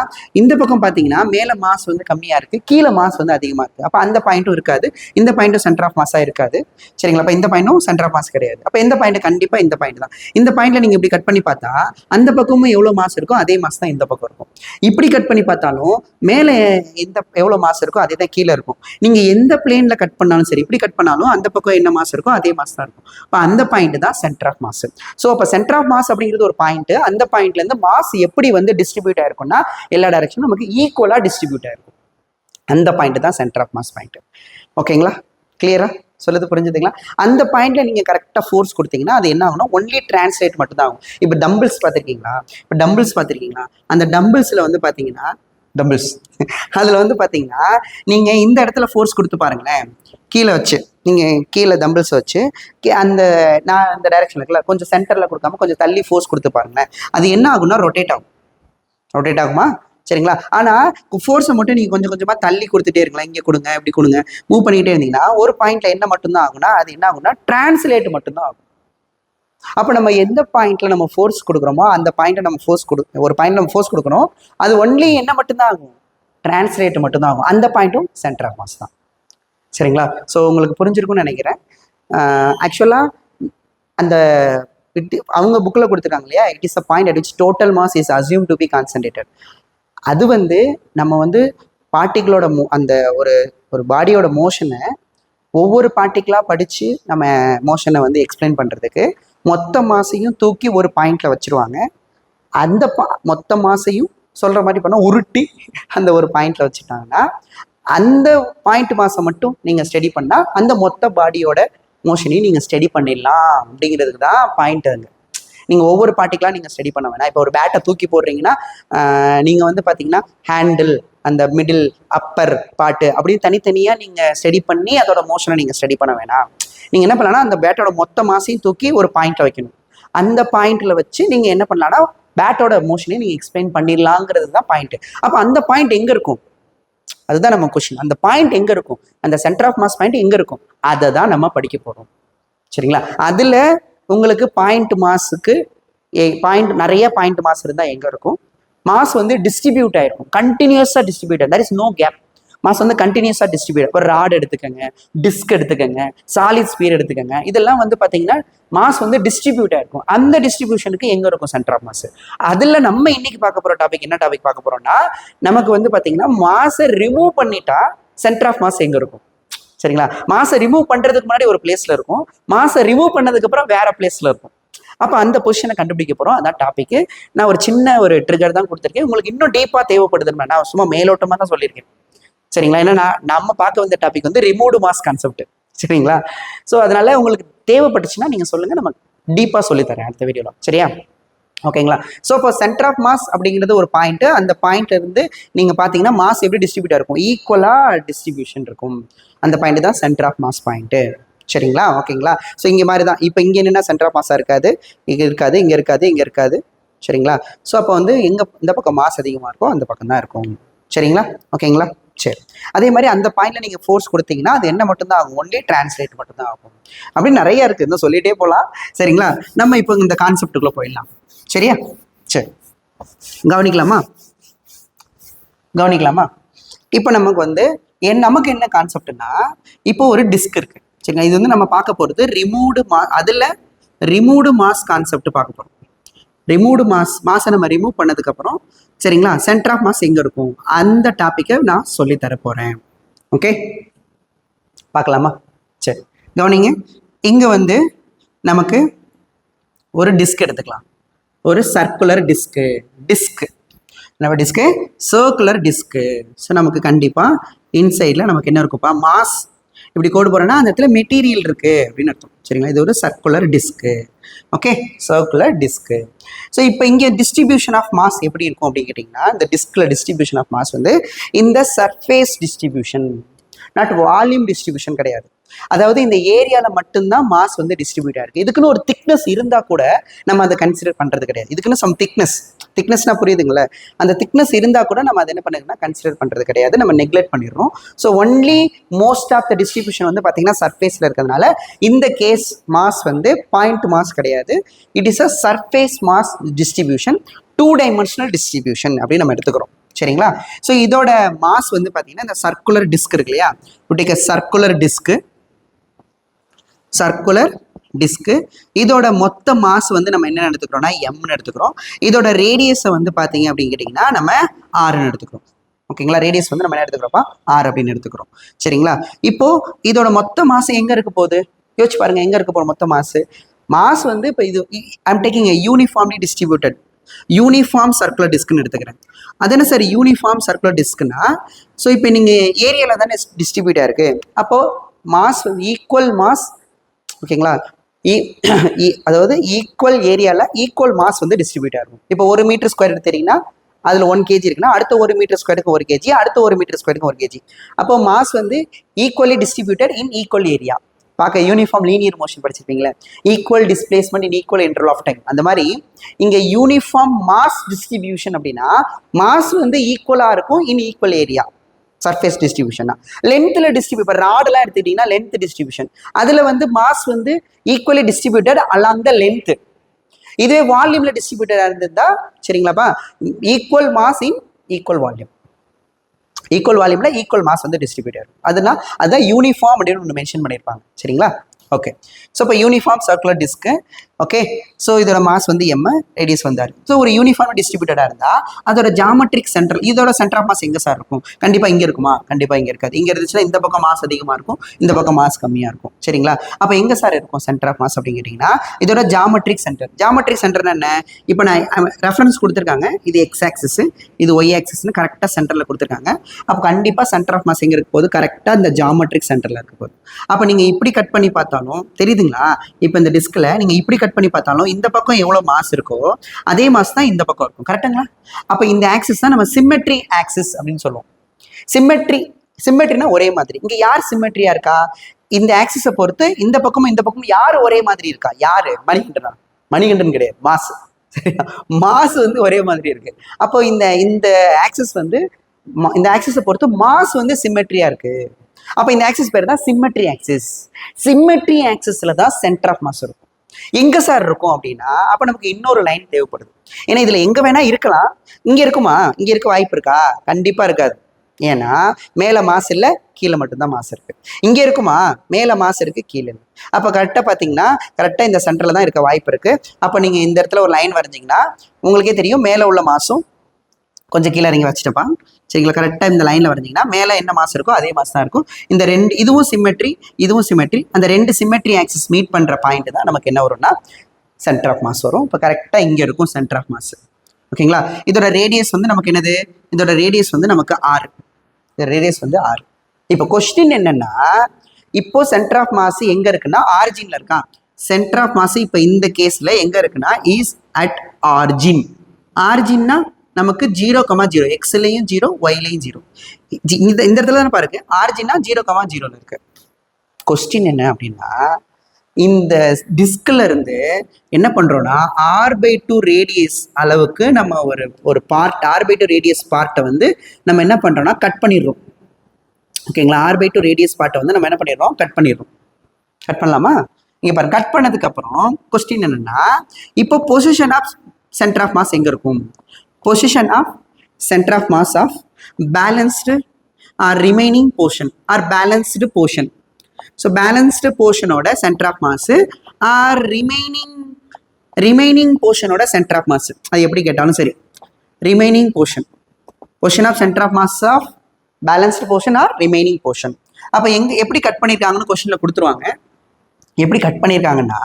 இந்த பக்கம் பார்த்தீங்கன்னா மேலே மாஸ் வந்து கம்மியாக இருக்குது, கீழே மாஸ் வந்து அதிகமாக இருக்குது. அப்போ அந்த பாயிண்ட்டும் இருக்காது, இந்த பாயிண்ட்டும் சென்டர் ஆஃப் மாஸாக இருக்காது. சரிங்களா? அப்போ இந்த பாயிண்ட்டும் சென்டர் ஆஃப் மாஸ் கிடையாது. அப்போ எந்த பாயிண்ட், கண்டிப்பாக இந்த பாயிண்ட் தான். இந்த பாயிண்ட்ல நீங்கள் இப்படி கட் பண்ணி பார்த்தா அந்த பக்கமும் எவ்வளோ மாஸ் இருக்கோ அதே மாஸ் தான் இந்த பக்கம் இருக்கும். இப்படி கட் பண்ணி பார்த்தாலும் மேலே எவ்வளோ மாஸ் இருக்கோ அதே தான் கீழே இருக்கும். நீங்க எந்த பிளேன்ல கட் பண்ணாலும் சரி, இப்படி கட் பண்ணாலும் அந்த பக்கம் என்ன மாஸ் இருக்கும் அதே மாஸ் தான் இருக்கும். இப்போ அந்த பாயிண்ட் தான் சென்டர் ஆஃப் மாஸ். ஸோ அப்போ சென்டர் ஆஃப் மாஸ் அப்படிங்கிறது ஒரு பாயிண்ட். அந்த பாயிண்ட்ல இருந்து மாஸ் எப்படி வந்து டிஸ்ட்ரிபியூட் ஆயிருக்கும்னா, எல்லா டைரக்ஷனும் நமக்கு ஈக்குவலா டிஸ்ட்ரிபியூட் ஆயிருக்கும். அந்த பாயிண்ட் தான் சென்டர் ஆஃப் மாஸ் பாயிண்ட். ஓகேங்களா? கிளியரா சொல்லுது, புரிஞ்சுதுங்களா? அந்த பாயிண்ட்ல நீங்க கரெக்டா ஃபோர்ஸ் கொடுத்தீங்கன்னா அது என்ன ஆகும்னா, ஒன்லி டிரான்ஸ்லேட் மட்டும் தான் ஆகும். இப்போ டம்பிள்ஸ் பார்த்துருக்கீங்களா? அந்த டம்பிள்ஸ்ல வந்து பாத்தீங்கன்னா, அதுல வந்து பாத்தீங்கன்னா நீங்க இந்த இடத்துல ஃபோர்ஸ் கொடுத்து பாருங்களேன், கீழே வச்சு நீங்க கீழே டம்பிள்ஸ் வச்சு அந்த நான் இந்த டைரக்ஷன் இருக்குல்ல, கொஞ்சம் சென்டர்ல கொடுக்காம கொஞ்சம் தள்ளி ஃபோர்ஸ் கொடுத்து பாருங்களேன், அது என்ன ஆகும்னா ரொட்டேட் ஆகுமா? சரிங்களா? ஆனா ஃபோர்ஸை மட்டும் நீங்க கொஞ்சம் கொஞ்சமா தள்ளி கொடுத்துட்டே இருக்கலாம், இங்க கொடுங்க இப்படி கொடுங்க மூவ் பண்ணிக்கிட்டே இருந்தீங்கன்னா ஒரு பாயிண்ட்ல என்ன மட்டும்தான் ஆகும்னா, அது என்ன ஆகும்னா டிரான்ஸ்லேட் மட்டும்தான் ஆகும். அப்போ நம்ம எந்த பாயிண்ட்ல நம்ம ஃபோர்ஸ் கொடுக்குறோமோ அந்த பாயிண்ட்டை நம்ம ஒரு பாயிண்ட்ல நம்ம ஃபோர்ஸ் கொடுக்கணும், அது ஒன்லி என்ன மட்டும்தான் ஆகும், டிரான்ஸ்லேட் மட்டும்தான் ஆகும். அந்த பாயிண்ட்டும் சென்டர் ஆஃப் மாஸ் தான். சரிங்களா? ஸோ உங்களுக்கு புரிஞ்சிருக்கும்னு நினைக்கிறேன். ஆக்சுவலாக அந்த அவங்க புக்கில் கொடுத்துருக்காங்க இல்லையா, it is a point at which total mass is assume to be concentrated. அது வந்து நம்ம வந்து பார்ட்டிகளோட அந்த ஒரு பாடியோட மோஷனை ஒவ்வொரு பார்ட்டிக்கலாக படித்து நம்ம மோஷனை வந்து எக்ஸ்பிளைன் பண்ணுறதுக்கு மொத்த மாசையும் தூக்கி ஒரு பாயிண்ட்ல வச்சிருவாங்க. அந்த மொத்த மாசையும் சொல்கிற மாதிரி பண்ணால் உருட்டி அந்த ஒரு பாயிண்ட்ல வச்சுட்டாங்கன்னா, அந்த பாயிண்ட் மாசம் மட்டும் நீங்கள் ஸ்டடி பண்ணால் அந்த மொத்த பாடியோட மோஷனையும் நீங்கள் ஸ்டடி பண்ணிடலாம் அப்படிங்கிறதுக்கு தான் பாயிண்ட். அங்கே நீங்கள் ஒவ்வொரு பார்ட்டிக்கலாக நீங்கள் ஸ்டடி பண்ண வேணாம். இப்போ ஒரு பேட்டை தூக்கி போடுறீங்கன்னா நீங்கள் வந்து பார்த்தீங்கன்னா ஹேண்டில், அந்த மிடில், அப்பர் பாட்டு அப்படின்னு தனித்தனியாக நீங்கள் ஸ்டடி பண்ணி அதோட மோஷனை நீங்கள் ஸ்டடி பண்ண வேணாம். நீங்கள் என்ன பண்ணலாம்னா அந்த பேட்டோட மொத்த மாசையும் தூக்கி ஒரு பாயிண்ட்ல வைக்கணும். அந்த பாயிண்ட்ல வச்சு நீங்கள் என்ன பண்ணலாம்னா பேட்டோட மோஷனையும் நீங்கள் எக்ஸ்பிளைன் பண்ணிடலாங்கிறது தான் பாயிண்ட். அப்போ அந்த பாயிண்ட் எங்கே இருக்கும், அதுதான் நம்ம கொஸ்டின். அந்த பாயிண்ட் எங்கே இருக்கும், அந்த சென்டர் ஆஃப் மாஸ் பாயிண்ட் எங்கே இருக்கும், அதை தான் நம்ம படிக்க போகிறோம். சரிங்களா? அதில் உங்களுக்கு பாயிண்ட் மாஸுக்கு நிறைய பாயிண்ட் மாஸ் இருந்தால் எங்கே இருக்கும், மாஸ் வந்து டிஸ்ட்ரிபியூட் ஆயிருக்கும், கண்டினியூஸாக distribute, that is no gap. Mass வந்து கண்டினியூஸாக டிஸ்ட்ரிபியூட். ஒரு ராட் எடுத்துக்கோங்க, டிஸ்க் எடுத்துக்கோங்க, சாலிட் ஸ்பியர் எடுத்துக்கோங்க, இதெல்லாம் வந்து பார்த்தீங்கன்னா மாஸ் வந்து டிஸ்ட்ரிபியூட் ஆயிருக்கும். அந்த டிஸ்ட்ரிபியூஷனுக்கு எங்கே இருக்கும் சென்டர் ஆஃப் மாஸ். அதில் நம்ம இன்னைக்கு பார்க்க போகிற டாபிக் என்ன டாபிக் பார்க்க போகிறோம்னா, நமக்கு வந்து பார்த்தீங்கன்னா மாஸை ரிமூவ் பண்ணிட்டா சென்டர் ஆஃப் மாஸ் எங்கே இருக்கும். சரிங்களா? மாஸை ரிமூவ் பண்ணுறதுக்கு முன்னாடி ஒரு பிளேஸில் இருக்கும், மாஸை ரிமூவ் பண்ணதுக்கப்புறம் வேற பிளேஸில் இருக்கும். அப்போ அந்த பொசிஷனை கண்டுபிடிக்க போகிறோம், அதான் டாபிக். நான் ஒரு சின்ன ஒரு ட்ரிகர் தான் கொடுத்துருக்கேன். உங்களுக்கு இன்னும் டீப்பாக தேவைப்படுதுன்னா நான் சும்மா மேலோட்டமாக தான் சொல்லியிருக்கேன். சரிங்களா? ஏன்னா நம்ம பார்க்க வந்த டாபிக் வந்து ரிமூவ்டு மாஸ் கான்செப்ட். சரிங்களா? ஸோ அதனால உங்களுக்கு தேவைப்பட்டுச்சுன்னா நீங்கள் சொல்லுங்கள், நம்ம டீப்பாக சொல்லித்தரேன் அடுத்த வீடியோவில். சரியா? ஓகேங்களா. ஸோ இப்போ சென்டர் ஆஃப் மாஸ் அப்படிங்கிறது ஒரு பாயிண்ட். அந்த பாயிண்ட்ல இருந்து நீங்க பாத்தீங்கன்னா மாஸ் எப்படி டிஸ்ட்ரிபியூட் இருக்கும், ஈக்குவலா டிஸ்ட்ரிபியூஷன் இருக்கும். அந்த பாயிண்ட் தான் சென்டர் ஆஃப் மாஸ் பாயிண்ட். சரிங்களா, ஓகேங்களா. ஸோ இங்க மாதிரி தான் இப்போ இங்க என்னன்னா சென்டர் ஆஃப் மாஸா இருக்காது, இங்க இருக்காது, இங்க இருக்காது, இங்க இருக்காது. சரிங்களா. ஸோ அப்போ வந்து எங்க இந்த பக்கம் மாஸ் அதிகமாக இருக்கும் அந்த பக்கம் தான் இருக்கும். சரிங்களா, ஓகேங்களா. சரி, அதே மாதிரி அந்த பாயிண்ட்ல நீங்க ஃபோர்ஸ் கொடுத்தீங்கன்னா அது என்ன மட்டும் தான் ஆகும், ஒன்லி டிரான்ஸ்லேட் மட்டும் தான் ஆகும். அப்படின்னு நிறைய இருக்கு, இன்னும் சொல்லிட்டே போகலாம். சரிங்களா, நம்ம இப்போ இந்த கான்செப்டுக்குள்ள போயிடலாம். சரியா, சரி, கவனிக்கலாமா கவனிக்கலாமா. இப்போ நமக்கு வந்து நமக்கு என்ன கான்செப்ட்னா, இப்போ ஒரு டிஸ்க் இருக்கு. சரிங்களா, இது வந்து நம்ம பார்க்க போறது ரிமூவ்டு அதுல ரிமூவ்டு மாஸ் கான்செப்ட் பார்க்க போறோம். ரிமூவ்டு மாஸை நம்ம ரிமூவ் பண்ணதுக்கு அப்புறம் சரிங்களா சென்டர் ஆஃப் மாஸ் எங்க இருக்கும் அந்த டாபிக்கை நான் சொல்லி தர போறேன். ஓகே, பார்க்கலாமா. சரி, கவனிங்க. இங்க வந்து நமக்கு ஒரு டிஸ்க் எடுத்துக்கலாம், ஒரு சர்க்குலர் டிஸ்க் நம்ம டிஸ்க்கு சர்க்குலர் டிஸ்க்கு. ஸோ நமக்கு கண்டிப்பாக இன்சைடில் நமக்கு என்ன இருக்குப்பா, மாஸ் இப்படி கோடு போகிறோன்னா அந்த இடத்துல மெட்டீரியல் இருக்குது அப்படின்னு அர்த்தம். சரிங்களா, இது ஒரு circular disc. Okay, circular disc. So இப்போ இங்கே டிஸ்ட்ரிபியூஷன் ஆஃப் மாஸ் எப்படி இருக்கும் அப்படின்னு கேட்டிங்கன்னா, இந்த டிஸ்கில் டிஸ்ட்ரிபியூஷன் ஆஃப் மாஸ் வந்து இந்த surface distribution, not volume distribution கிடையாது. அதாவது இந்த ஏரியாவில் மட்டும்தான் மாஸ் வந்து டிஸ்ட்ரிபியூட் ஆயிருக்கு. இதுக்குன்னு ஒரு திக்னஸ் இருந்தால் கூட நம்ம அதை கன்சிடர் பண்ணுறது கிடையாது. இதுக்குன்னு சம் திக்னஸ்னா புரியுதுங்களா, அந்த திக்னஸ் இருந்தால் கூட நம்ம அதை என்ன பண்ணுறதுன்னா கன்சிடர் பண்ணுறது கிடையாது, நம்ம நெக்லெக்ட் பண்ணிடுறோம். So only most of the distribution வந்து பார்த்தீங்கன்னா சர்ஃபேஸில் இருக்கிறதுனால இந்த கேஸ் மாஸ் வந்து பாயிண்ட் மாஸ் கிடையாது, it is a surface mass distribution, 2 dimensional distribution அப்படின்னு நம்ம எடுத்துக்கிறோம். சரிங்களா. ஸோ இதோட மாஸ் வந்து பார்த்தீங்கன்னா இந்த சர்க்குலர் டிஸ்க் இருக்கு இல்லையா, டேக் a சர்க்குலர் டிஸ்க்கு. இதோட மொத்த மாஸ் வந்து நம்ம என்ன எடுத்துக்கிறோம்னா எம்னு எடுத்துக்கிறோம். இதோட ரேடியஸை வந்து பார்த்தீங்க அப்படின்னு கேட்டிங்கன்னா நம்ம ஆர்னு எடுத்துக்கிறோம். ஓகேங்களா, ரேடியஸ் வந்து நம்ம என்ன எடுத்துக்கிறோம்ப்பா, ஆர் அப்படின்னு எடுத்துக்கிறோம். சரிங்களா, இப்போ இதோட மொத்த மாஸ் எங்கே இருக்க போகுது யோசிச்சு பாருங்க, எங்கே இருக்க போகிற மொத்த மாஸ் வந்து இப்போ இது I'm taking uniformly distributed uniform circular டிஸ்க்னு எடுத்துக்கிறேன். அது என்ன சார் யூனிஃபார்ம் சர்க்குலர் டிஸ்க்னா, ஸோ இப்போ நீங்கள் ஏரியாவில் தானே டிஸ்ட்ரிபியூட் ஆயிருக்கு, அப்போது மாஸ் ஈக்குவல் மாஸ். ஓகேங்களா, அதாவது ஈக்குவல் ஏரியாவில் ஈக்குவல் மாஸ் வந்து டிஸ்ட்ரிபியூட் ஆகும். இப்போ 1 மீட்டர் ஸ்கொயர் எடுத்தீங்கன்னா அதில் 1 kg இருக்குன்னா அடுத்த 1 மீட்டர் ஸ்கொயருக்கு 1 kg, அடுத்த 1 மீட்டர் ஸ்கொயருக்கு 1 kg. அப்போ மாஸ் வந்து equally distributed in equal area. பார்க்க யூனிஃபார்ம் லீனியர் மோஷன் படிச்சிருப்பீங்களே, equal displacement in equal interval of time. அந்த மாதிரி இங்கே யூனிஃபார்ம் மாஸ் டிஸ்ட்ரிபியூஷன் அப்படின்னா மாஸ் வந்து ஈக்குவலாக இருக்கும் in equal area, surface distribution. லென்த்தில் டிஸ்ட்ரிபியூட், இப்போ ராடெலாம் எடுத்துக்கிட்டிங்கன்னா லென்த் டிஸ்ட்ரிபியூஷன், அதில் வந்து மாஸ் வந்து equally distributed along the length. இதுவே வால்யூமில் டிஸ்ட்ரிபியூட்டடாக இருந்திருந்தா சரிங்களாப்பா, equal mass in equal volume, equal வால்யூமில் ஈக்குவல் மாஸ் வந்து டிஸ்ட்ரிபியூட் ஆகும். அதுதான் யூனிஃபார்ம் அப்படின்னு ஒன்று மென்ஷன் பண்ணியிருப்பாங்க. சரிங்களா, ஓகே. ஸோ இப்போ uniform circular disc. Okay, so இதோட மாஸ் வந்து எம், ரேடியஸ் வந்தார். ஸோ ஒரு யூனிஃபார்ம் டிஸ்ட்ரிபியூட்டடாக இருந்தால் அதோட ஜாமெட்ரிக் சென்டர், இதோட சென்டர் ஆஃப் மாஸ் எங்கே சார் இருக்கும், கண்டிப்பாக இங்கே இருக்குமா, கண்டிப்பாக இங்கே இருக்காது. இங்கே இருந்துச்சுன்னா இந்த பக்கம் மாஸ் அதிகமாக இருக்கும், இந்த பக்கம் மாஸ் கம்மியாக இருக்கும். சரிங்களா, அப்போ எங்கே சார் இருக்கும் சென்டர் ஆஃப் மாஸ் அப்படின்னு கேட்டிங்கன்னா இதோட ஜாமெட்ரிக் சென்டர்னா என்ன, இப்போ நான் ரெஃபரன்ஸ் கொடுத்துருக்காங்க, இது எக்ஸ் ஆக்சிஸ், இது ஒய் ஆக்சிஸ்னு கரெக்டாக சென்டரில் கொடுத்துருக்காங்க. அப்போ கண்டிப்பாக சென்டர் ஆஃப் மாஸ் எங்கே இருக்க போது, கரெக்டாக இந்த ஜாமெட்ரிக் சென்டரில் இருக்க போகுது. அப்போ நீங்கள் இப்படி கட் பண்ணி பார்த்தா தெரியுதுங்களா, இப்போ இந்த டிஸ்க்ல நீங்க இப்படி கட் பண்ணி பார்த்தாலும் இந்த பக்கம் எவ்வளவு மாஸ் இருக்கோ அதே மாஸ் தான் இந்த பக்கம் இருக்கும். கரெக்டுங்களா, அப்ப இந்த ஆக்சிஸ் தான் நம்ம சிம்மெட்ரி ஆக்சிஸ் அப்படின்னு சொல்லுவோம். சிம்மெட்ரினா ஒரே மாதிரி. இங்க யார் சிம்மெட்ரியா இருக்கா, இந்த ஆக்சிஸை பொறுத்து இந்த பக்கமும் யார் ஒரே மாதிரி இருக்கா, யாரு, மணிகண்டன் கிடையாது, மாஸ். சரியா, மாஸ் வந்து ஒரே மாதிரி இருக்கு. அப்போ இந்த ஆக்சிஸ் வந்து இந்த ஆக்சிஸை பொறுத்து மாஸ் வந்து சிம்மெட்ரியா இருக்கு. அப்போ இந்த ஆக்சிஸ் பேர் தான் சிம்மெட்ரி ஆக்சிஸ்ல தான் சென்டர் ஆஃப் மாஸ் இருக்கும். எங்க சார் இருக்கும் அப்படின்னா அப்போ நமக்கு இன்னொரு லைன் தேவைப்படுது. ஏன்னா இதுல எங்க வேணா இருக்கலாம், இங்க இருக்குமா, இங்க இருக்க வாய்ப்பு இருக்கா, கண்டிப்பா இருக்காது. ஏன்னா மேல மாஸ் இல்லை, கீழே மட்டும்தான் மாஸ் இருக்கு. இங்க இருக்குமா, மேல மாஸ் இருக்கு, கீழே. அப்ப கரெக்டா பாத்தீங்கன்னா கரெக்டா இந்த சென்டர்ல தான் இருக்க வாய்ப்பு இருக்கு. அப்ப நீங்க இந்த இடத்துல ஒரு லைன் வரைஞ்சிங்கன்னா உங்களுக்கே தெரியும் மேல உள்ள மாசும் கொஞ்சம் கீழே இறங்கி வச்சுட்டப்பா. சரிங்களா, கரெக்டாக இந்த லைனில் வரைஞ்சிங்கன்னா மேலே என்ன மாஸ் இருக்கோ அதே மாஸ் தான் இருக்கும். இந்த ரெண்டு இதுவும் சிம்மெட்ரி, அந்த ரெண்டு சிம்மெட்ரி ஆக்சிஸ் மீட் பண்ணுற பாயிண்ட் தான் நமக்கு என்ன வரும்னா சென்டர் ஆஃப் மாஸ் வரும். இப்போ கரெக்டாக இங்கே இருக்கும் சென்டர் ஆஃப் மாஸ். ஓகேங்களா, இதோட ரேடியஸ் வந்து நமக்கு என்னது, இதோட ரேடியஸ் வந்து நமக்கு 6. இந்த ரேடியஸ் வந்து 6. இப்போ கொஸ்டின் என்னன்னா, இப்போ சென்டர் ஆஃப் மாஸ் எங்கே இருக்குன்னா ஆரிஜினில் இருக்கான். சென்டர் ஆஃப் மாஸ் இப்போ இந்த கேஸில் எங்கே இருக்குன்னா இஸ் அட் ஆர்ஜின். ஆர்ஜின்னா நமக்கு 0,0 எக்ஸ்லையும் 0 ஒய்லையும் 0. இந்த இடத்துல தானே பாருங்க ஆர்ஜின்னா 0,0 இருக்கு. கொஸ்டின் என்ன அப்படின்னா இந்த டிஸ்க்ல இருந்து என்ன பண்றோம்னா r/2 ரேடியஸ் அளவுக்கு நம்ம ஒரு பார்ட் r/2 ரேடியஸ் பார்ட்டை வந்து நம்ம என்ன பண்றோம்னா கட் பண்ணிடுறோம். ஓகேங்களா, r/2 ரேடியஸ் பார்ட்டை வந்து நம்ம என்ன பண்ணிடுறோம் கட் பண்ணிடுறோம். கட் பண்ணலாமா? இங்க பாருங்க கட் பண்ணதுக்கு அப்புறம் கொஸ்டின் என்னன்னா இப்போ position of centre of mass எங்க இருக்கும்? Position of centre of mass of balanced or remaining portion or balanced portion. So balanced போர்ஷனோட centre of mass or remaining போர்ஷனோட சென்டர் ஆஃப் மாஸ். அது எப்படி கேட்டாலும் சரி, remaining portion, position of centre of mass of balanced portion or remaining portion. அப்போ எப்படி கட் பண்ணியிருக்காங்கன்னு கொஸ்டின்ல கொடுத்துருவாங்க. எப்படி கட் பண்ணியிருக்காங்கன்னா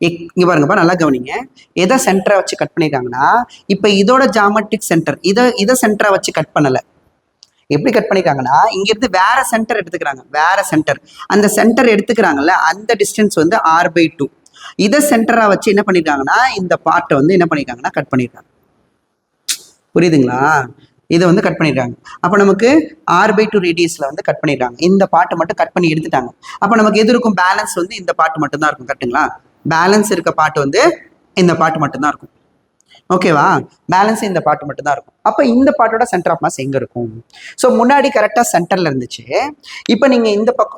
இங்கே பாருங்கப்பா, நல்லா கவனிங்க. எதை சென்டரை வச்சு கட் பண்ணியிருக்காங்கன்னா இப்போ இதோட ஜாமெட்ரிக் சென்டர் இதை சென்டரை வச்சு கட் பண்ணலை. எப்படி கட் பண்ணியிருக்காங்கன்னா இங்கிருந்து வேற சென்டர் எடுத்துக்கிறாங்க. வேற சென்டர், அந்த சென்டர் எடுத்துக்கிறாங்கல்ல அந்த டிஸ்டன்ஸ் வந்து r/2. இதை சென்டரா வச்சு என்ன பண்ணியிருக்காங்கன்னா இந்த பார்ட்டை வந்து என்ன பண்ணியிருக்காங்கன்னா கட் பண்ணியிருக்காங்க. புரியுதுங்களா? இதை வந்து கட் பண்ணிடுறாங்க. அப்போ நமக்கு r/2 ரேடியஸில் வந்து கட் பண்ணிடுறாங்க. இந்த பார்ட்டை மட்டும் கட் பண்ணி எடுத்துட்டாங்க. அப்போ நமக்கு எது இருக்கும்? பேலன்ஸ் வந்து இந்த பார்ட் மட்டும்தான் இருக்கும். கரெக்டுங்களா? பேலன்ஸ் இருக்க பார்ட் வந்து இந்த பார்ட் மட்டும்தான் இருக்கும். ஓகேவா? பேலன்ஸ் இந்த பார்ட் மட்டும்தான் இருக்கும். அப்போ இந்த பார்ட்டோட சென்டர் ஆஃப் மாஸ் எங்கே இருக்கும்? ஸோ முன்னாடி கரெக்டாக சென்டரில் இருந்துச்சு. இப்போ நீங்கள்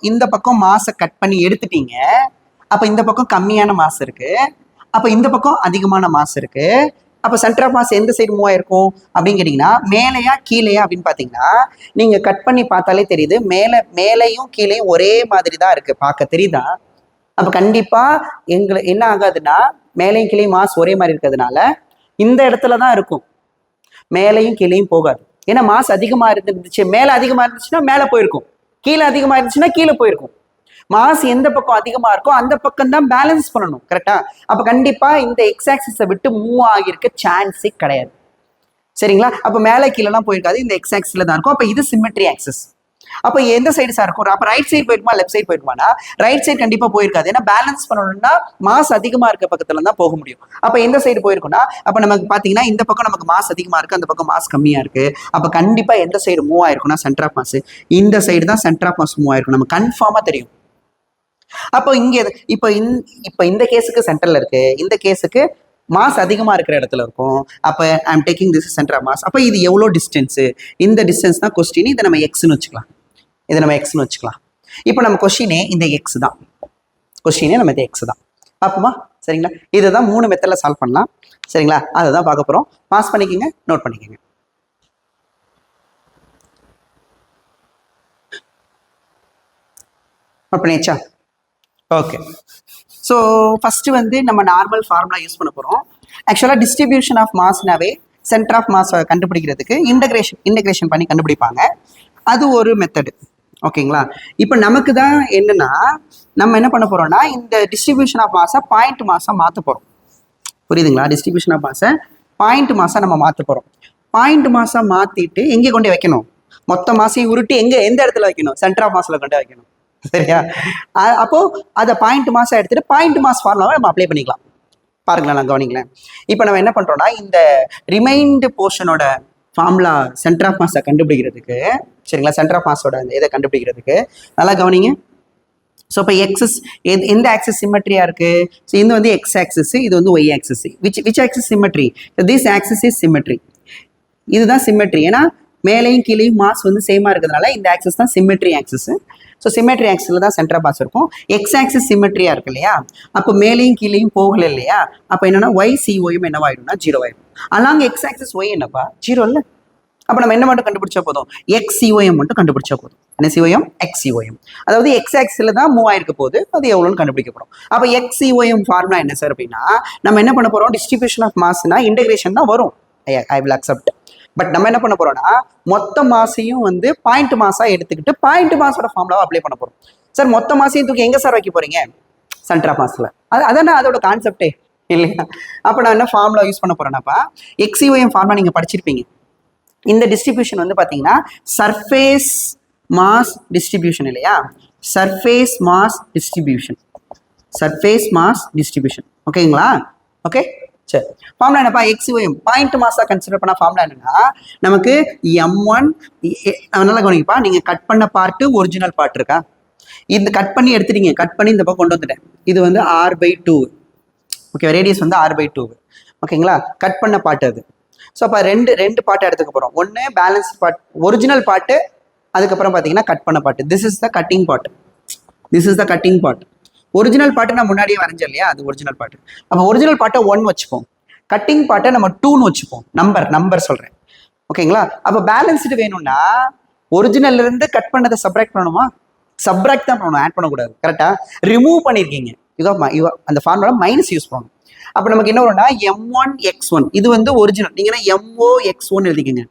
இந்த பக்கம் மாஸை கட் பண்ணி எடுத்துட்டீங்க. அப்போ இந்த பக்கம் கம்மியான மாஸ் இருக்கு, அப்போ இந்த பக்கம் அதிகமான மாஸ் இருக்கு. அப்போ சென்டர் ஆஃப் மாஸ் எந்த சைடு மூவ் ஆயிருக்கும் அப்படின்னு கேட்டிங்கன்னா மேலையா கீழையா அப்படின்னு பார்த்தீங்கன்னா நீங்கள் கட் பண்ணி பார்த்தாலே தெரியுது மேலையும் கீழையும் ஒரே மாதிரி தான் இருக்குது. பார்க்க தெரியுதா? அப்போ கண்டிப்பாக எங்களுக்கு என்ன ஆகாதுன்னா மேலையும் கீழையும் மாஸ் ஒரே மாதிரி இருக்கிறதுனால இந்த இடத்துல தான் இருக்கும், மேலையும் கீழையும் போகாது. ஏன்னா மாஸ் அதிகமாக இருந்துச்சு, மேலே அதிகமாக இருந்துச்சுன்னா மேலே போயிருக்கும், கீழே அதிகமாக இருந்துச்சுன்னா கீழே போயிருக்கும். மாஸ் எந்த பக்கம் அதிகமா இருக்கோ அந்த பக்கம் தான் பேலன்ஸ் பண்ணணும். கரெக்டா? அப்ப கண்டிப்பா இந்த எக்ஸ் ஆக்சிஸை விட்டு மூவ் ஆகியிருக்க சான்ஸே கிடையாது. சரிங்களா? அப்ப மேலே கீழெல்லாம் போயிருக்காது, இந்த எக்ஸ் ஆக்சிஸ்ல தான் இருக்கும். அப்ப இது சிமெட்ரி ஆக்சிஸ். அப்ப எந்த சைடு சார் இருக்கும்? அப்ப ரைட் சைடு போயிருக்குமா லெஃப்ட் சைடு போயிருக்குமானா ரைட் சைடு கண்டிப்பா போயிருக்காது. ஏன்னா பேலன்ஸ் பண்ணணும்னா மாஸ் அதிகமா இருக்க பக்கத்துல தான் போக முடியும். அப்ப எந்த சைடு போயிருக்கும்னா அப்ப நமக்கு பாத்தீங்கன்னா இந்த பக்கம் நமக்கு மாஸ் அதிகமா இருக்கு, அந்த பக்கம் மாஸ் கம்மியா இருக்கு. அப்ப கண்டிப்பா எந்த சைடு மூவ் ஆயிருக்கும்னா சென்டர் ஆஃப் மாஸ் இந்த சைடு தான் சென்டர் ஆஃப் மாஸ் மூவ் ஆயிருக்கும். நம்ம கன்ஃபார்மா தெரியும். அப்போ இங்க இப்போ இந்த கேஸுக்கு சென்டர்ல இருக்கு, இந்த கேஸுக்கு மாஸ் அதிகமா இருக்கிற இடத்துல இருக்கும். அப்ப I am taking this centre of mass. அப்ப இது எவ்வளோ டிஸ்டன்ஸ்? இந்த டிஸ்டன்ஸ் தான் கொஸ்டின். இதை நம்ம எக்ஸ்னு வச்சுக்கலாம். இப்போ நம்ம கொஸ்டினே இந்த எக்ஸ் தான். கொஸ்டினே நம்ம இந்த எக்ஸ் தான். பார்ப்போமா? சரிங்களா? இதை தான் 3 மெத்தட்ல சால்வ் பண்ணலாம். சரிங்களா? அதை தான் பார்க்க போறோம். பாஸ் பண்ணிக்கோங்க, நோட் பண்ணிக்கோங்க. பண்ணியாச்சா? ஓகே. ஸோ ஃபர்ஸ்ட் வந்து நம்ம நார்மல் ஃபார்முலா யூஸ் பண்ண போகிறோம். ஆக்சுவலாக டிஸ்ட்ரிபியூஷன் ஆஃப் மாஸ்னாவே சென்டர் ஆஃப் மாஸ் கண்டுபிடிக்கிறதுக்கு இன்டகிரேஷன் பண்ணி கண்டுபிடிப்பாங்க. அது ஒரு மெத்தடு. ஓகேங்களா? இப்போ நமக்கு தான் என்னன்னா நம்ம என்ன பண்ண போறோம்னா இந்த டிஸ்ட்ரிபியூஷன் ஆஃப் மாஸை பாயிண்ட் மாஸாக மாற்ற போகிறோம். புரியுதுங்களா? டிஸ்ட்ரிபியூஷன் ஆஃப் மாஸை பாயிண்ட் மாஸாக நம்ம மாற்ற போகிறோம். பாயிண்ட் மாஸாக மாற்றிட்டு எங்கே கொண்டு வைக்கணும்? மொத்த மாசையும் உருட்டி எந்த இடத்துல வைக்கணும்? சென்டர் ஆஃப் மாஸில் கொண்டு வைக்கணும். சரியா? அப்போ அதை பாயிண்ட் மாஸா எடுத்துட்டு பாயிண்ட் மாஸ் ஃபார்முலாவை நம்ம அப்ளை பண்ணிக்கலாம். பாருங்களேன், நான் கவனிங்களேன். இப்போ நம்ம என்ன பண்றோம்னா இந்த ரிமைண்ட் போர்ஷனோட ஃபார்முலா சென்டர் ஆஃப் மாஸை கண்டுபிடிக்கிறதுக்கு, சரிங்களா, சென்டர் ஆஃப் மாஸோட இதை கண்டுபிடிக்கிறதுக்கு நல்லா கவனிங்க. ஸோ இப்போ எக்ஸஸ் எந்த ஆக்சிஸ் சிமெட்ரியா இருக்கு? ஸோ இது வந்து எக்ஸ் ஆக்சிஸ், இது வந்து y axis. Which axis symmetry? This axis is symmetry. இதுதான் சிமெட்ரி. ஏன்னா மேலையும் கீழையும் மாஸ் வந்து சேமா இருக்கிறதுனால இந்த ஆக்சிஸ் தான் சிமெட்ரி ஆக்சிஸ். ஸோ சிமெட்ரி ஆக்சிஸில் தான் சென்டர் ஆஃப் மாஸ் இருக்கும். எக்ஸ் ஆக்சிஸ் சிமெட்ரியா இருக்கு இல்லையா? அப்போ மேலையும் கீழையும் போகல இல்லையா? அப்போ என்னன்னா ஒய் சிஓயும் என்னவாயிடும்னா 0 ஆயிடும். அலாங் எக்ஸ் ஆக்சிஸ் ஒய் என்னப்பா 0 இல்லை. அப்போ நம்ம என்ன மட்டும் கண்டுபிடிச்சா போதும்? எக்ஸ் சிஓஎம் மட்டும் கண்டுபிடிச்சா போதும். என்ன சிஓஎம்? X COM. அதாவது எக்ஸ் ஆக்சிஸில் தான் மூவ் ஆயிருக்க போது, அது எவ்வளோன்னு கண்டுபிடிக்க போகிறோம். அப்போ எக்ஸ் சிஓஎம் ஃபார்முலா என்ன சார் அப்படின்னா நம்ம என்ன பண்ண போகிறோம்? டிஸ்ட்ரிபியூஷன் ஆஃப் மாஸ்னா இன்டகிரேஷன் தான் வரும். I will accept. பட் நம்ம என்ன பண்ண போறோம்னா மொத்த மாசையும் வந்து பாயிண்ட் மாசா எடுத்துக்கிட்டு பாயிண்ட் மாசோட ஃபார்முலாவை அப்ளை பண்ண போறோம். சார் மொத்த மாசையும் தூக்கி எங்க சார் வைக்க போறீங்க? சென்டர் ஆஃப் மாஸ்ல. அதானே அதோட கான்செப்டே இல்லையா? அப்போ நான் என்ன ஃபார்முலா யூஸ் பண்ண போறேன்னாப்பா எக்ஸிஓஎம் ஃபார்முலா நீங்க படிச்சிருப்பீங்க. இந்த டிஸ்ட்ரிபியூஷன் வந்து பாத்தீங்கன்னா சர்ஃபேஸ் மாஸ் டிஸ்ட்ரிபியூஷன் இல்லையா? Surface mass distribution. ஓகேங்களா? ஓகே. சரி, ஃபார்முலா என்னப்பா? எக்ஸ்ஓஎம் பாயிண்ட் மாஸா கன்சிடர் பண்ண ஃபார்முலா என்னன்னா நமக்கு M1 நல்லா கவனிப்பா. நீங்க கட் பண்ண பார்ட்டு ஒரிஜினல் பார்ட் இருக்கா? இந்த கட் பண்ணி எடுத்துட்டீங்க, கட் பண்ணி இந்த பக்கம் கொண்டு வந்துட்டேன். இது வந்து R/2. ஓகே, ரேடியஸ் வந்து R/2. ஓகேங்களா? கட் பண்ண பார்ட் அது. ஸோ அப்போ ரெண்டு பார்ட்டை எடுத்துக்க போகிறோம். ஒன்று பேலன்ஸ் பார்ட் ஒரிஜினல் பார்ட்டு, அதுக்கப்புறம் பார்த்தீங்கன்னா கட் பண்ண part. This is the cutting part. This is the cutting part. Original part நான் முன்னாடியே வரைஞ்சேன் இல்லையா, அது ஒரிஜினல் பார்ட். அப்போ ஒரிஜினல் பார்ட்டை 1 வச்சுப்போம், கட்டிங் பார்ட்டை நம்ம 2ன்னு வச்சுப்போம். நம்பர் சொல்கிறேன். ஓகேங்களா? அப்போ பேலன்ஸ்டு வேணும்னா ஒரிஜினல்ல இருந்து கட் பண்ணதை சப்ராக்ட் பண்ணணுமா? சப்ராக்ட் தான் பண்ணணும், ஆட் பண்ணக்கூடாது. கரெக்டா? ரிமூவ் பண்ணியிருக்கீங்க. அந்த ஃபார்முலா மைனஸ் யூஸ் பண்ணணும். அப்போ நமக்கு என்ன வரும்னா M1x1 இது வந்து ஒரிஜினல். நீங்கன்னா MOX1 எழுதிக்கங்க.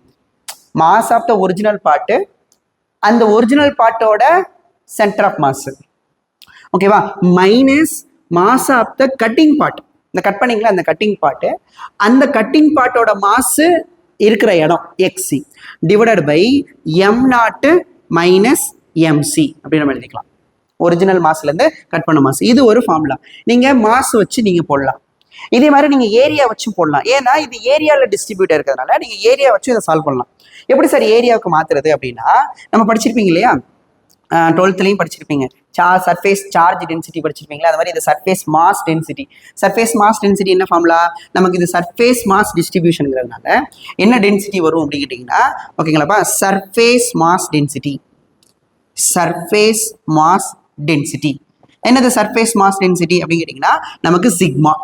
Mass of the original part, அந்த ஒரிஜினல் பார்ட்டோட சென்டர் ஆஃப் மாஸ். ஓகேவா? Minus mass of the cutting part. இந்த கட் பண்ணீங்களா அந்த கட்டிங் பார்ட்டு, அந்த கட்டிங் பார்ட்டோட மாஸ் இருக்கிற இடம் XC divided by M0 minus MC அப்படின்னு நம்ம எழுதிக்கலாம். ஒரிஜினல் மாஸ்லேருந்து கட் பண்ண மாஸ். இது ஒரு ஃபார்முலா. நீங்கள் மாஸ் வச்சு நீங்கள் போடலாம். இதே மாதிரி நீங்கள் ஏரியா வச்சு போடலாம். ஏன்னா இது ஏரியாவில் டிஸ்ட்ரிபியூட் இருக்கிறதுனால நீங்கள் ஏரியா வச்சு இதை சால்வ் பண்ணலாம். எப்படி சார் ஏரியாவுக்கு மாற்றுறது அப்படின்னா, நம்ம படிச்சிருப்பீங்க இல்லையா, 12th படிச்சிருப்பீங்க. சர்ஃபேஸ் சார்ஜ் டென்சிட்டி படிச்சிருப்பீங்களா? அது மாதிரி இது surface mass density. Surface mass density என்ன ஃபார்முலா? நமக்கு இது சர்ஃபேஸ் மாஸ் டிஸ்ட்ரிபியூஷனுங்கிறதுனால என்ன டென்சிட்டி வரும் அப்படின்னு கேட்டிங்கன்னா, ஓகேங்களாப்பா, surface mass density. Surface mass density என்னது? சர்ஃபேஸ் மாஸ் டென்சிட்டி அப்படின்னு கேட்டிங்கன்னா நமக்கு சிக்மா.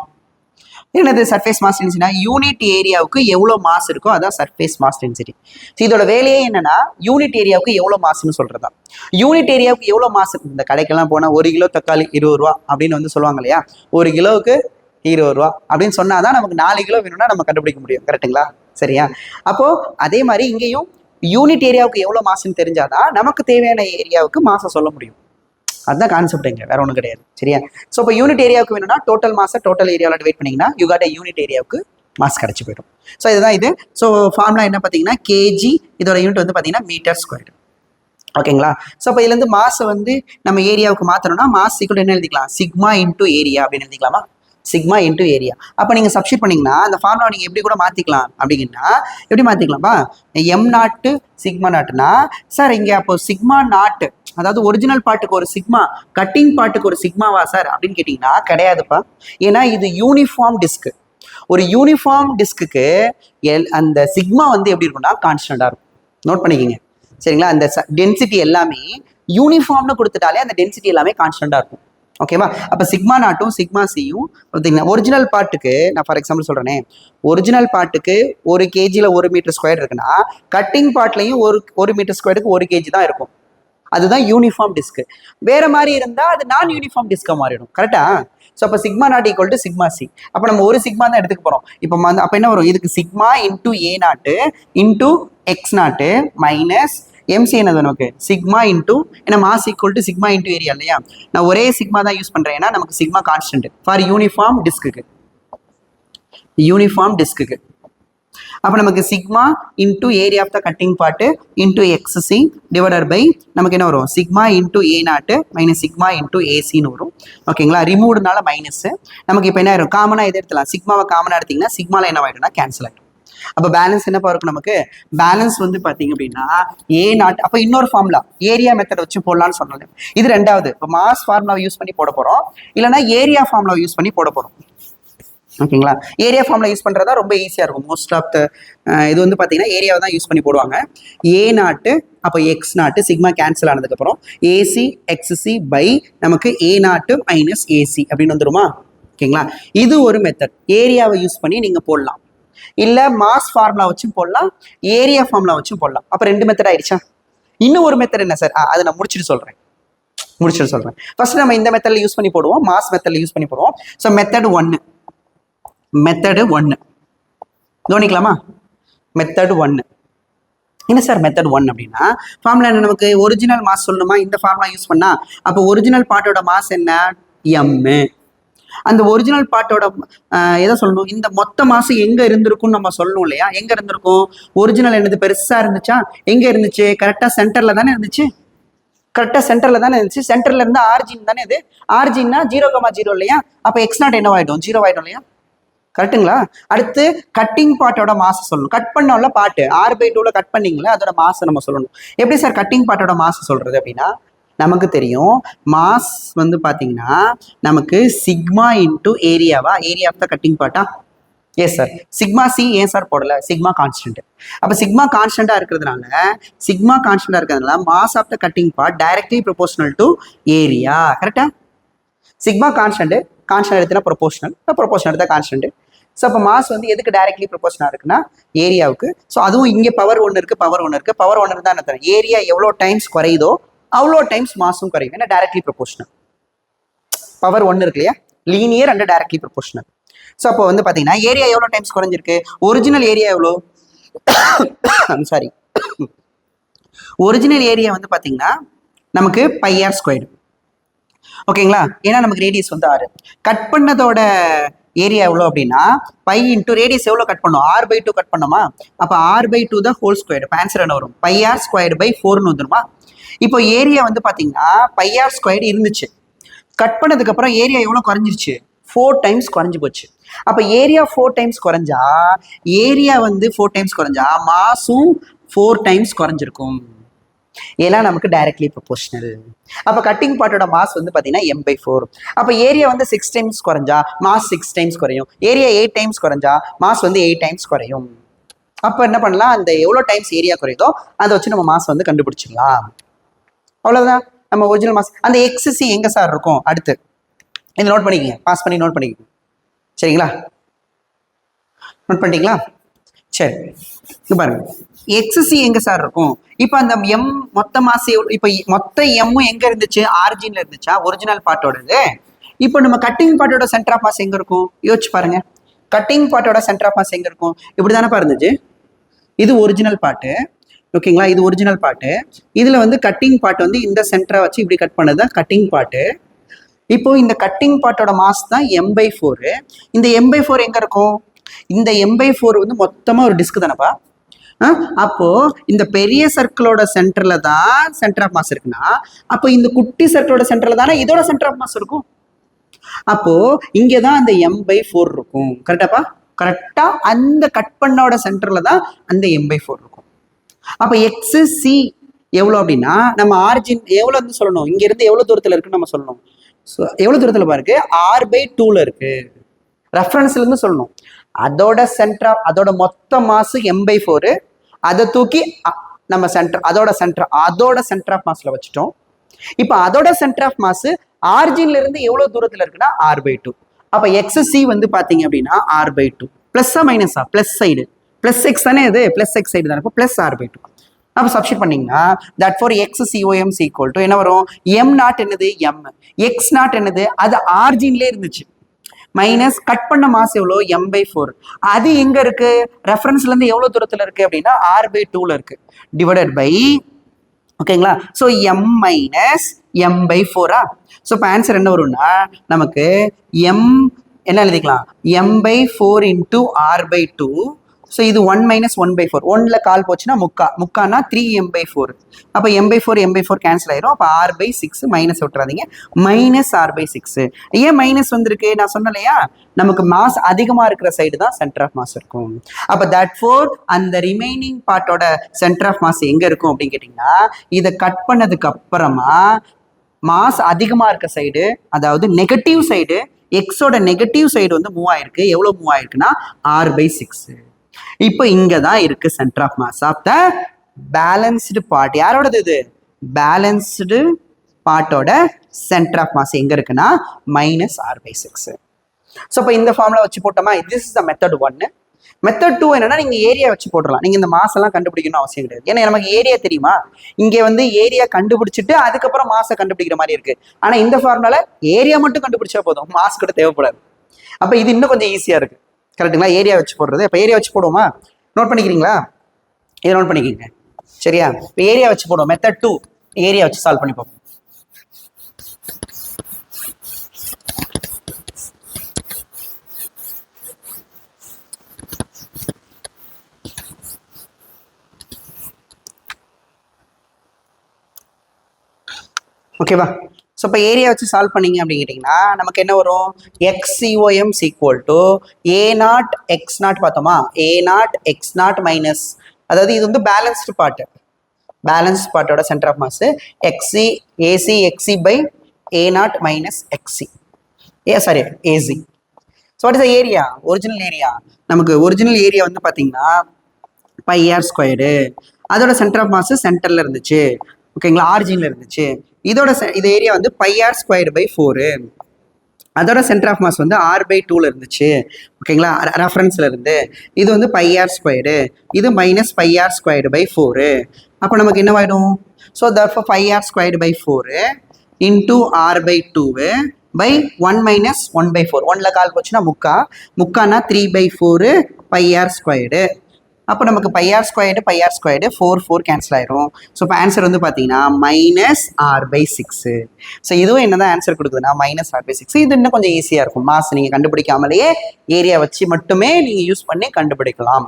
என்னது சர்ஃபேஸ் மாஸ் டென்சிட்டினா யூனிட் ஏரியாவுக்கு எவ்வளோ மாஸ் இருக்கோ அதான் சர்ஃபேஸ் மாஸ் டென்சிட்டி. ஸோ இதோட வேலையே என்னன்னா யூனிட் ஏரியாவுக்கு எவ்வளோ மாஸ்ன்னு சொல்றது தான். யூனிட் ஏரியாவுக்கு எவ்வளோ மாஸ். இந்த கடைக்கெல்லாம் போனால் 1 கிலோ தக்காளி 20 ரூபா அப்படின்னு வந்து சொல்லுவாங்க இல்லையா, 1 கிலோவுக்கு 20 ரூபா அப்படின்னு சொன்னாதான் நமக்கு 4 கிலோ வேணும்னா நம்ம கண்டுபிடிக்க முடியும். கரெக்டுங்களா? சரியா? அப்போ அதே மாதிரி இங்கேயும் யூனிட் ஏரியாவுக்கு எவ்வளோ மாசுன்னு தெரிஞ்சாதான் நமக்கு தேவையான ஏரியாவுக்கு மாசம் சொல்ல முடியும். அதுதான் கான்செப்ட் இங்கே, வேற ஒன்றும் கிடையாது. சரியா? ஸோ இப்போ யூனிட் ஏரியாவுக்கு வேணும்னா டோட்டல் மாசை டோட்டல் ஏரியாவில் டிவைட் பண்ணிங்கன்னா யூ காட் யூனிட் ஏரியாவுக்கு மாஸ் கிடச்சி போயிடும். ஸோ இதுதான் இது. ஸோ ஃபார்முலா என்ன பார்த்தீங்கன்னா கேஜி, இதோட யூனிட் வந்து பார்த்தீங்கன்னா மீட்டர் ஸ்கொயர். ஓகேங்களா? ஸோ இப்போ இதுலேருந்து மாசை வந்து நம்ம ஏரியாவுக்கு மாற்றணும்னா மாஸ் ஈக்குவல் என்ன எழுதிக்கலாம்? சிக்மா இன்டூ ஏரியா அப்படின்னு எழுதிக்கலாமா? Sigma into area. அப்போ நீங்கள் சப்ஸ்டிட் பண்ணிங்கன்னா அந்த ஃபார்முலா நீங்கள் எப்படி கூட மாற்றிக்கலாம் அப்படின்னா, எப்படி மாற்றிக்கலாம்ப்பா? M0 சிக்மா நாட்னா சார் இங்கே அப்போ சிக்மா நாட், அதாவது ஒரிஜினல் பார்ட்டுக்கு ஒரு சிக்மா, கட்டிங் பார்ட்டுக்கு ஒரு சிக்மாவா சார் அப்படின்னு கேட்டிங்கன்னா கிடையாதுப்பா. ஏன்னா இது யூனிஃபார்ம் டிஸ்க். ஒரு யூனிஃபார்ம் டிஸ்க்கு அந்த சிக்மா வந்து எப்படி இருக்கும்னா கான்ஸ்டண்டாக இருக்கும். நோட் பண்ணிக்கிங்க. சரிங்களா? அந்த டென்சிட்டி எல்லாமே யூனிஃபார்ம்னு கொடுத்துட்டாலே அந்த டென்சிட்டி எல்லாமே கான்ஸ்டண்டாக இருக்கும். ஓகேவா? அப்போ சிக்மா நாட்டும் சிக்மா சியும் பார்த்தீங்கன்னா ஒரிஜினல் பார்ட்டுக்கு நான் ஃபார் எக்ஸாம்பிள் சொல்கிறேனே, ஒரிஜினல் பார்ட்டுக்கு 1 kgல 1 மீட்டர் ஸ்கொயர் இருக்குன்னா கட்டிங் பார்ட்லையும் 1 மீட்டர் ஸ்கொயருக்கு 1 kg தான் இருக்கும். அதுதான் யூனிஃபார்ம் டிஸ்க். வேற மாதிரி இருந்தால் அது நான் யூனிஃபார்ம் டிஸ்காக மாறிடும். கரெக்டா? ஸோ அப்போ sigma naught equal to sigma C. அப்போ நம்ம ஒரு சிக்மா தான் எடுத்துக்க போகிறோம். இப்போ அப்போ என்ன வரும்? இதுக்கு sigma into a naught into x naught minus m c என்னது நமக்கு சிக்மா இன்டூ, ஏன்னா mass equal to sigma into area இல்லையா. நான் ஒரே சிக்மா தான் யூஸ் பண்ணுறேன், ஏன்னா நமக்கு சிக்மா கான்ஸ்டன்ட் ஃபார் யூனிஃபார்ம் டிஸ்க்கு. யூனிஃபார்ம் டிஸ்க்கு அப்போ நமக்கு sigma into area of the cutting part into x c divided by நமக்கு என்ன வரும்? சிக்மா இன்டூ ஏ நாட்டு மைனஸ் சிக்மா இன்டூ ஏசின்னு வரும். ஓகேங்களா? ரிமூவ்டுனால மைனஸ். நமக்கு இப்போ என்ன ஆயிரும்? காமனாக எது எடுத்துலாம்? சிக்மாவை காமனாக எடுத்திங்கன்னா சிக்மாவில் என்ன ஆகிடும்னா கேன்சல் ஆகிடும். அப்போ பேலன்ஸ் என்னப்பா இருக்கும் நமக்கு? பேலன்ஸ் வந்து பார்த்தீங்க அப்படின்னா ஏ நாட். அப்போ இன்னொரு ஃபார்முலா ஏரியா மெத்தட் வச்சு போடலான்னு சொன்னாங்க. இது ரெண்டாவது. இப்போ மாஸ் ஃபார்முலாவை யூஸ் பண்ணி போட போகிறோம், இல்லைனா ஏரியா ஃபார்முலாவை யூஸ் பண்ணி போட போகிறோம். ஓகேங்களா? ஏரியா ஃபார்முலா யூஸ் பண்ணுறதா ரொம்ப ஈஸியாக இருக்கும். மோஸ்ட் ஆஃப் த இது வந்து பார்த்தீங்கன்னா ஏரியாவை தான் யூஸ் பண்ணி போடுவாங்க. ஏ நாட்டு அப்போ எக்ஸ் நாட்டு சிக்மா கேன்சல் ஆனதுக்கப்புறம் ஏசி எக்ஸ்சி பை நமக்கு ஏ நாட்டு மைனஸ் ஏசி அப்படின்னு வந்துருமா? ஓகேங்களா? இது ஒரு மெத்தட். ஏரியாவை யூஸ் பண்ணி நீங்கள் போடலாம், இல்லை மாஸ் ஃபார்முலா வச்சும் போடலாம், ஏரியா ஃபார்முலா வச்சும் போடலாம். அப்போ 2 மெத்தட் ஆயிடுச்சா? இன்னும் ஒரு மெத்தட் என்ன சார்? அதை நான் முடிச்சுட்டு சொல்கிறேன். ஃபர்ஸ்ட் நம்ம இந்த மெத்தடில் யூஸ் பண்ணி போடுவோம், மாஸ் மெத்தடில் யூஸ் பண்ணி போடுவோம். So method 1 கவனிக்கலாமா? மெத்தட் 1 என்ன சார்? மெத்தட் 1 அப்படின்னா ஃபார்முலா என்ன? நமக்கு ஒரிஜினல் மாஸ் சொல்லணுமா? இந்த ஃபார்முலா யூஸ் பண்ணா அப்போ ஒரிஜினல் பார்ட்டோட மாஸ் என்ன? எம். அந்த ஒரிஜினல் பார்ட்டோட எதை சொல்லணும்? இந்த மொத்த மாசு எங்க இருந்திருக்கும்னு நம்ம சொல்லணும் இல்லையா? எங்க இருந்திருக்கும்? ஒரிஜினல் என்னது பெருசா இருந்துச்சா? எங்க இருந்துச்சு? கரெக்டா சென்டர்ல தானே இருந்துச்சு. சென்டர்ல இருந்து ஆர்ஜின் தானே இது. ஆர்ஜின்னா 0,0 இல்லையா? அப்ப எக்ஸ் நாட் என்ன ஆயிடும்? 0 ஆயிடும் இல்லையா? கரெக்டுங்களா? அடுத்து கட்டிங் பார்ட்டோட மாஸ் சொல்லணும். கட் பண்ணோம்ல பார்ட் R/2ல கட் பண்ணீங்களா, அதோட மாஸ் நம்ம சொல்லணும். எப்படி சார் கட்டிங் பார்ட்டோட மாஸ் சொல்றது அப்படின்னா, நமக்கு தெரியும் மாஸ் வந்து பாத்தீங்கன்னா நமக்கு சிக்மா இன்டூ ஏரியாவா, ஏரியா ஆஃப் த கட்டிங் பார்ட்டா. Yes sir. சிக்மா சி ஏன் சார் போடல, சிக்மா கான்ஸ்டன்ட். அப்ப சிக்மா கான்ஸ்டன்டா இருக்கிறதுனால mass of the cutting part directly proportional to area. கரெக்டா? சிக்மா கான்ஸ்டன்ட் எடுத்தா ப்ரொபோஷனல் எடுத்தா கான்ஸ்டன்ட். ஸோ அப்போ மாஸ் வந்து எதுக்கு டைரக்ட்லி ப்ரொபோஷனாக இருக்குன்னா ஏரியாவுக்கு. ஸோ அதுவும் இங்கே பவர் ஒன்று இருக்குது. பவர் ஒன்று இருந்தால் என்ன தரும், ஏரியா எவ்வளோ டைம்ஸ் குறையுதோ அவ்வளோ டைம்ஸ் மாஸும் குறையும். ஏன்னா டைரக்ட்லி ப்ரொபோஷனல். பவர் ஒன்று இருக்கு இல்லையா, linear and directly proportional. So அப்போ வந்து பார்த்தீங்கன்னா ஏரியா எவ்வளோ டைம்ஸ் குறைஞ்சிருக்கு, ஒரிஜினல் ஏரியா எவ்வளோ சாரி ஒரிஜினல் ஏரியா வந்து பார்த்தீங்கன்னா நமக்கு πr². ஓகேங்களா? ஏன்னா நமக்கு ரேடியஸ் வந்து 6. கட் பண்ணதோட ஏரியா எவ்வளோ அப்படின்னா பை இன்டூ ரேடியஸ் எவ்வளோ கட் பண்ணோம், R/2 கட் பண்ணோமா. அப்போ R/2 தான் ஹோல் ஸ்கொயர்டு. ஆன்சர் என்ன வரும், πr²/4 வந்துருமா. இப்போ ஏரியா வந்து பார்த்தீங்கன்னா πr² இருந்துச்சு. கட் பண்ணதுக்கு அப்புறம் ஏரியா எவ்வளோ குறைஞ்சிருச்சு, 4 டைம்ஸ் குறைஞ்சி போச்சு. அப்போ ஏரியா 4 டைம்ஸ் குறைஞ்சா மாசும் 4 டைம்ஸ் குறைஞ்சிருக்கும். ஏன்னா நமக்கு டைரக்ட்லி ப்ரொபோஷனல். அப்போ கட்டிங் பார்ட்டோட மாஸ் வந்து பார்த்தீங்கன்னா m/4. அப்போ ஏரியா வந்து 6 டைம்ஸ் குறைஞ்சா மாஸ் 6 டைம்ஸ் குறையும். ஏரியா 8 டைம்ஸ் குறைஞ்சா மாஸ் வந்து 8 டைம்ஸ் குறையும். அப்போ என்ன பண்ணலாம், அந்த எவ்வளோ டைம்ஸ் ஏரியா குறையுதோ அதை வச்சு நம்ம மாஸ் வந்து கண்டுபிடிச்சிடலாம். அவ்வளோதான் நம்ம ஒரிஜினல் மாஸ். அந்த XC எங்கே சார் இருக்கும், அடுத்து இதை நோட் பண்ணிக்கங்க, பாஸ் பண்ணி நோட் பண்ணிக்கங்க. சரிங்களா, நோட் பண்ணிட்டீங்களா? சரி, இது பாருங்க, XC எங்க சார் இருக்கும். இப்போ அந்த M மொத்த மாஸ் இப்போ மொத்த எம்மும் எங்க இருந்துச்சு, ஆரிஜின்ல இருந்துச்சா, ஒரிஜினல் பார்ட்டோடது. இப்போ நம்ம கட்டிங் பார்ட்டோட சென்டர் ஆஃப் மாஸ் எங்க இருக்கும், யோசிச்சு பாருங்க. கட்டிங் பார்ட்டோட சென்டர் ஆஃப் மாஸ் எங்க இருக்கும், இப்படி தானே இருந்துச்சு. இது ஒரிஜினல் பார்ட்டு. ஓகேங்களா, இது ஒரிஜினல் பார்ட்டு. இதுல வந்து கட்டிங் பார்ட் வந்து இந்த சென்டரை வச்சு இப்படி கட் பண்ணதுதான் கட்டிங் பார்ட்டு. இப்போ இந்த கட்டிங் பார்ட்டோட மாஸ் தான் m/4. இந்த m/4 எங்க இருக்கும், இந்த m/4 வந்து மொத்தமா ஒரு டிஸ்க் தானப்பா. அப்போ இந்த பெரிய சர்க்கிளோட சென்டர்ல தான் சென்டர் ஆஃப் மாஸ் இருக்குன்னா, அப்போ இந்த குட்டி சர்க்கிளோட சென்டர்ல தானே இதோட சென்டர் ஆஃப் மாஸ் இருக்கும். அப்போ இங்கதான் அந்த m/4 இருக்கும். கரெக்டாப்பா, கரெக்டா அந்த கட் பண்ணோட சென்டர்ல தான் அந்த m/4 இருக்கும். அப்ப XC எவ்வளவு அப்படின்னா நம்ம ஆரிஜின் எவ்வளவு வந்து சொல்லணும், இங்க இருந்து எவ்வளவு தூரத்துல இருக்குன்னு நம்ம சொல்லணும். எவ்வளவு தூரத்துல பாருக்கு, R/2ல இருக்கு. ரெஃபரன்ஸ்ல இருந்து சொல்லணும். அதோட சென்டர், அதோட மொத்த மாசு m/4. அதை தூக்கி நம்ம அதோட சென்டர் ஆஃப் மாஸ்ல வச்சுட்டோம். இப்போ அதோட சென்டர் ஆஃப் மாஸ் ஆரிஜின்ல இருந்து எவ்வளவு தூரத்துல இருக்குன்னா R/2. அப்ப XC வந்து பாத்தீங்க அப்படின்னா R/2 பிளஸ்ஸா மைனஸா, பிளஸ் சைடு, பிளஸ் எக்ஸ் தானே, இது பிளஸ் எக்ஸ் சைடு தானே, பிளஸ் R/2. அப்போ சப்ஸ்டிட் பண்ணீங்கன்னா therefore XCOM equal to என்ன வரும், m0 என்னது m, x0 என்னது அது ஆரிஜின்ல இருந்துச்சு, மைனஸ் கட் பண்ண மாஸ் எவ்வளோ m/4. அது எங்க இருக்கு, ரெஃபரன்ஸ்ல இருந்து எவ்வளவு தூரத்துல இருக்கு அப்படின்னா R/2ல இருக்கு, டிவைடட் பை. ஓகேங்களா, so m minus m/4. So இப்போ ஆன்சர் என்ன வரும்னா நமக்கு m என்ன எழுதிக்கலாம், m/4 இன்டூ R/2. ஸோ இது 1 மைனஸ் 1/4. 1ல கால் போச்சுன்னா முக்கானா 3m/4. அப்போ m/4 கேன்சல் ஆயிரும். அப்போ R/6 மைனஸ் விட்டுறாதீங்க, மைனஸ் R/6. ஏன் மைனஸ் வந்திருக்கு, நான் சொன்னலையா, நமக்கு மாஸ் அதிகமா இருக்கிற சைடு தான் சென்டர் ஆஃப் மாஸ் இருக்கும். அப்போ தட் ஃபோர் அந்த ரிமைனிங் பார்ட்டோட சென்டர் ஆஃப் மாஸ் எங்க இருக்கும் அப்படின்னு கேட்டீங்கன்னா, இதை கட் பண்ணதுக்கு அப்புறமா மாஸ் அதிகமா இருக்க சைடு, அதாவது நெகட்டிவ் சைடு, எக்ஸோட நெகட்டிவ் சைடு வந்து மூவ் ஆயிருக்கு. எவ்வளவு மூவ் ஆயிருக்குன்னா R/6. இப்போ இங்க தான் இருக்கு centre of mass of the balanced part. யாரோடது இது, பேலன்ஸ்டு பார்ட்டோட சென்டர் ஆஃப் மாஸ் எங்க இருக்குன்னா மைனஸ் R/6. ஸோ இப்போ இந்த ஃபார்முலா வச்சு போட்டோமா, this is the method 1. Method 2 என்னன்னா, நீங்க ஏரியா வச்சு போடலாம். நீங்க இந்த மாஸ் எல்லாம் கண்டுபிடிக்கணும் அவசியம் கிடையாது. ஏன்னா நமக்கு ஏரியா தெரியுமா, இங்க வந்து ஏரியா கண்டுபிடிச்சிட்டு அதுக்கப்புறம் மாசை கண்டுபிடிக்கிற மாதிரி இருக்கு. ஆனா இந்த ஃபார்முலால ஏரியா மட்டும் கண்டுபிடிச்சா போதும், மாஸ் கூட தேவைப்படாது. அப்ப இது இன்னும் கொஞ்சம் ஈஸியா இருக்கு. கரெக்டுங்களா, ஏரியா வச்சு போடுறது. இப்போ ஏரியா வச்சு போடுவோமா, நோட் பண்ணிக்கிறீங்களா, இதை நோட் பண்ணிக்கிங்க. சரியா, இப்போ ஏரியா வச்சு போடுவோம். மெத்தட் 2 ஏரியா வச்சு சால்வ் பண்ணி பார்ப்போம். ஓகேவா, ஸோ இப்போ ஏரியா வச்சு சால்வ் பண்ணீங்க அப்படின்னு கேட்டிங்கன்னா நமக்கு என்ன வரும்? XCOM equal to A0 X0 பார்த்தோமா? A0 X0 மைனஸ், அதாவது இது வந்து பேலன்ஸ்டு பார்ட்டோட centre of mass AC XC by A0 minus XC AC. So what is the area? Original area. நமக்கு ஒரிஜினல் ஏரியா வந்து பார்த்தீங்கன்னா πr². அதோட சென்டர் ஆஃப் மாஸ் சென்டரில் இருந்துச்சு, ஓகேங்களா, ஆரிஜினில் இருந்துச்சு. இது ஏரியா வந்து πr²/4. அதோட சென்டர் ஆஃப் மாஸ் வந்து r/2ல இருந்துச்சு, ஓகேங்களா, ரெஃபரன்ஸ்ல இருந்து. இது வந்து πr², இது மைனஸ் πr²/4. அப்போ நமக்கு என்னவாயிடும்? So therefore πr²/4 into r/2 by 1 minus 1/4. 1ல கால் போச்சுன்னா முக்கானா 3/4 πr². அப்போ நமக்கு πr², 4 கேன்சல் ஆயிரும். ஸோ இப்போ ஆன்சர் வந்து பார்த்தீங்கன்னா -r/6. ஸோ இதுவும் என்னதான் ஆன்சர் கொடுக்குதுன்னா -r/6. இது இன்னும் கொஞ்சம் ஈஸியாக இருக்கும். மாஸ் நீங்கள் கண்டுபிடிக்காமலேயே ஏரியா வச்சு மட்டுமே நீங்கள் யூஸ் பண்ணி கண்டுபிடிக்கலாம்.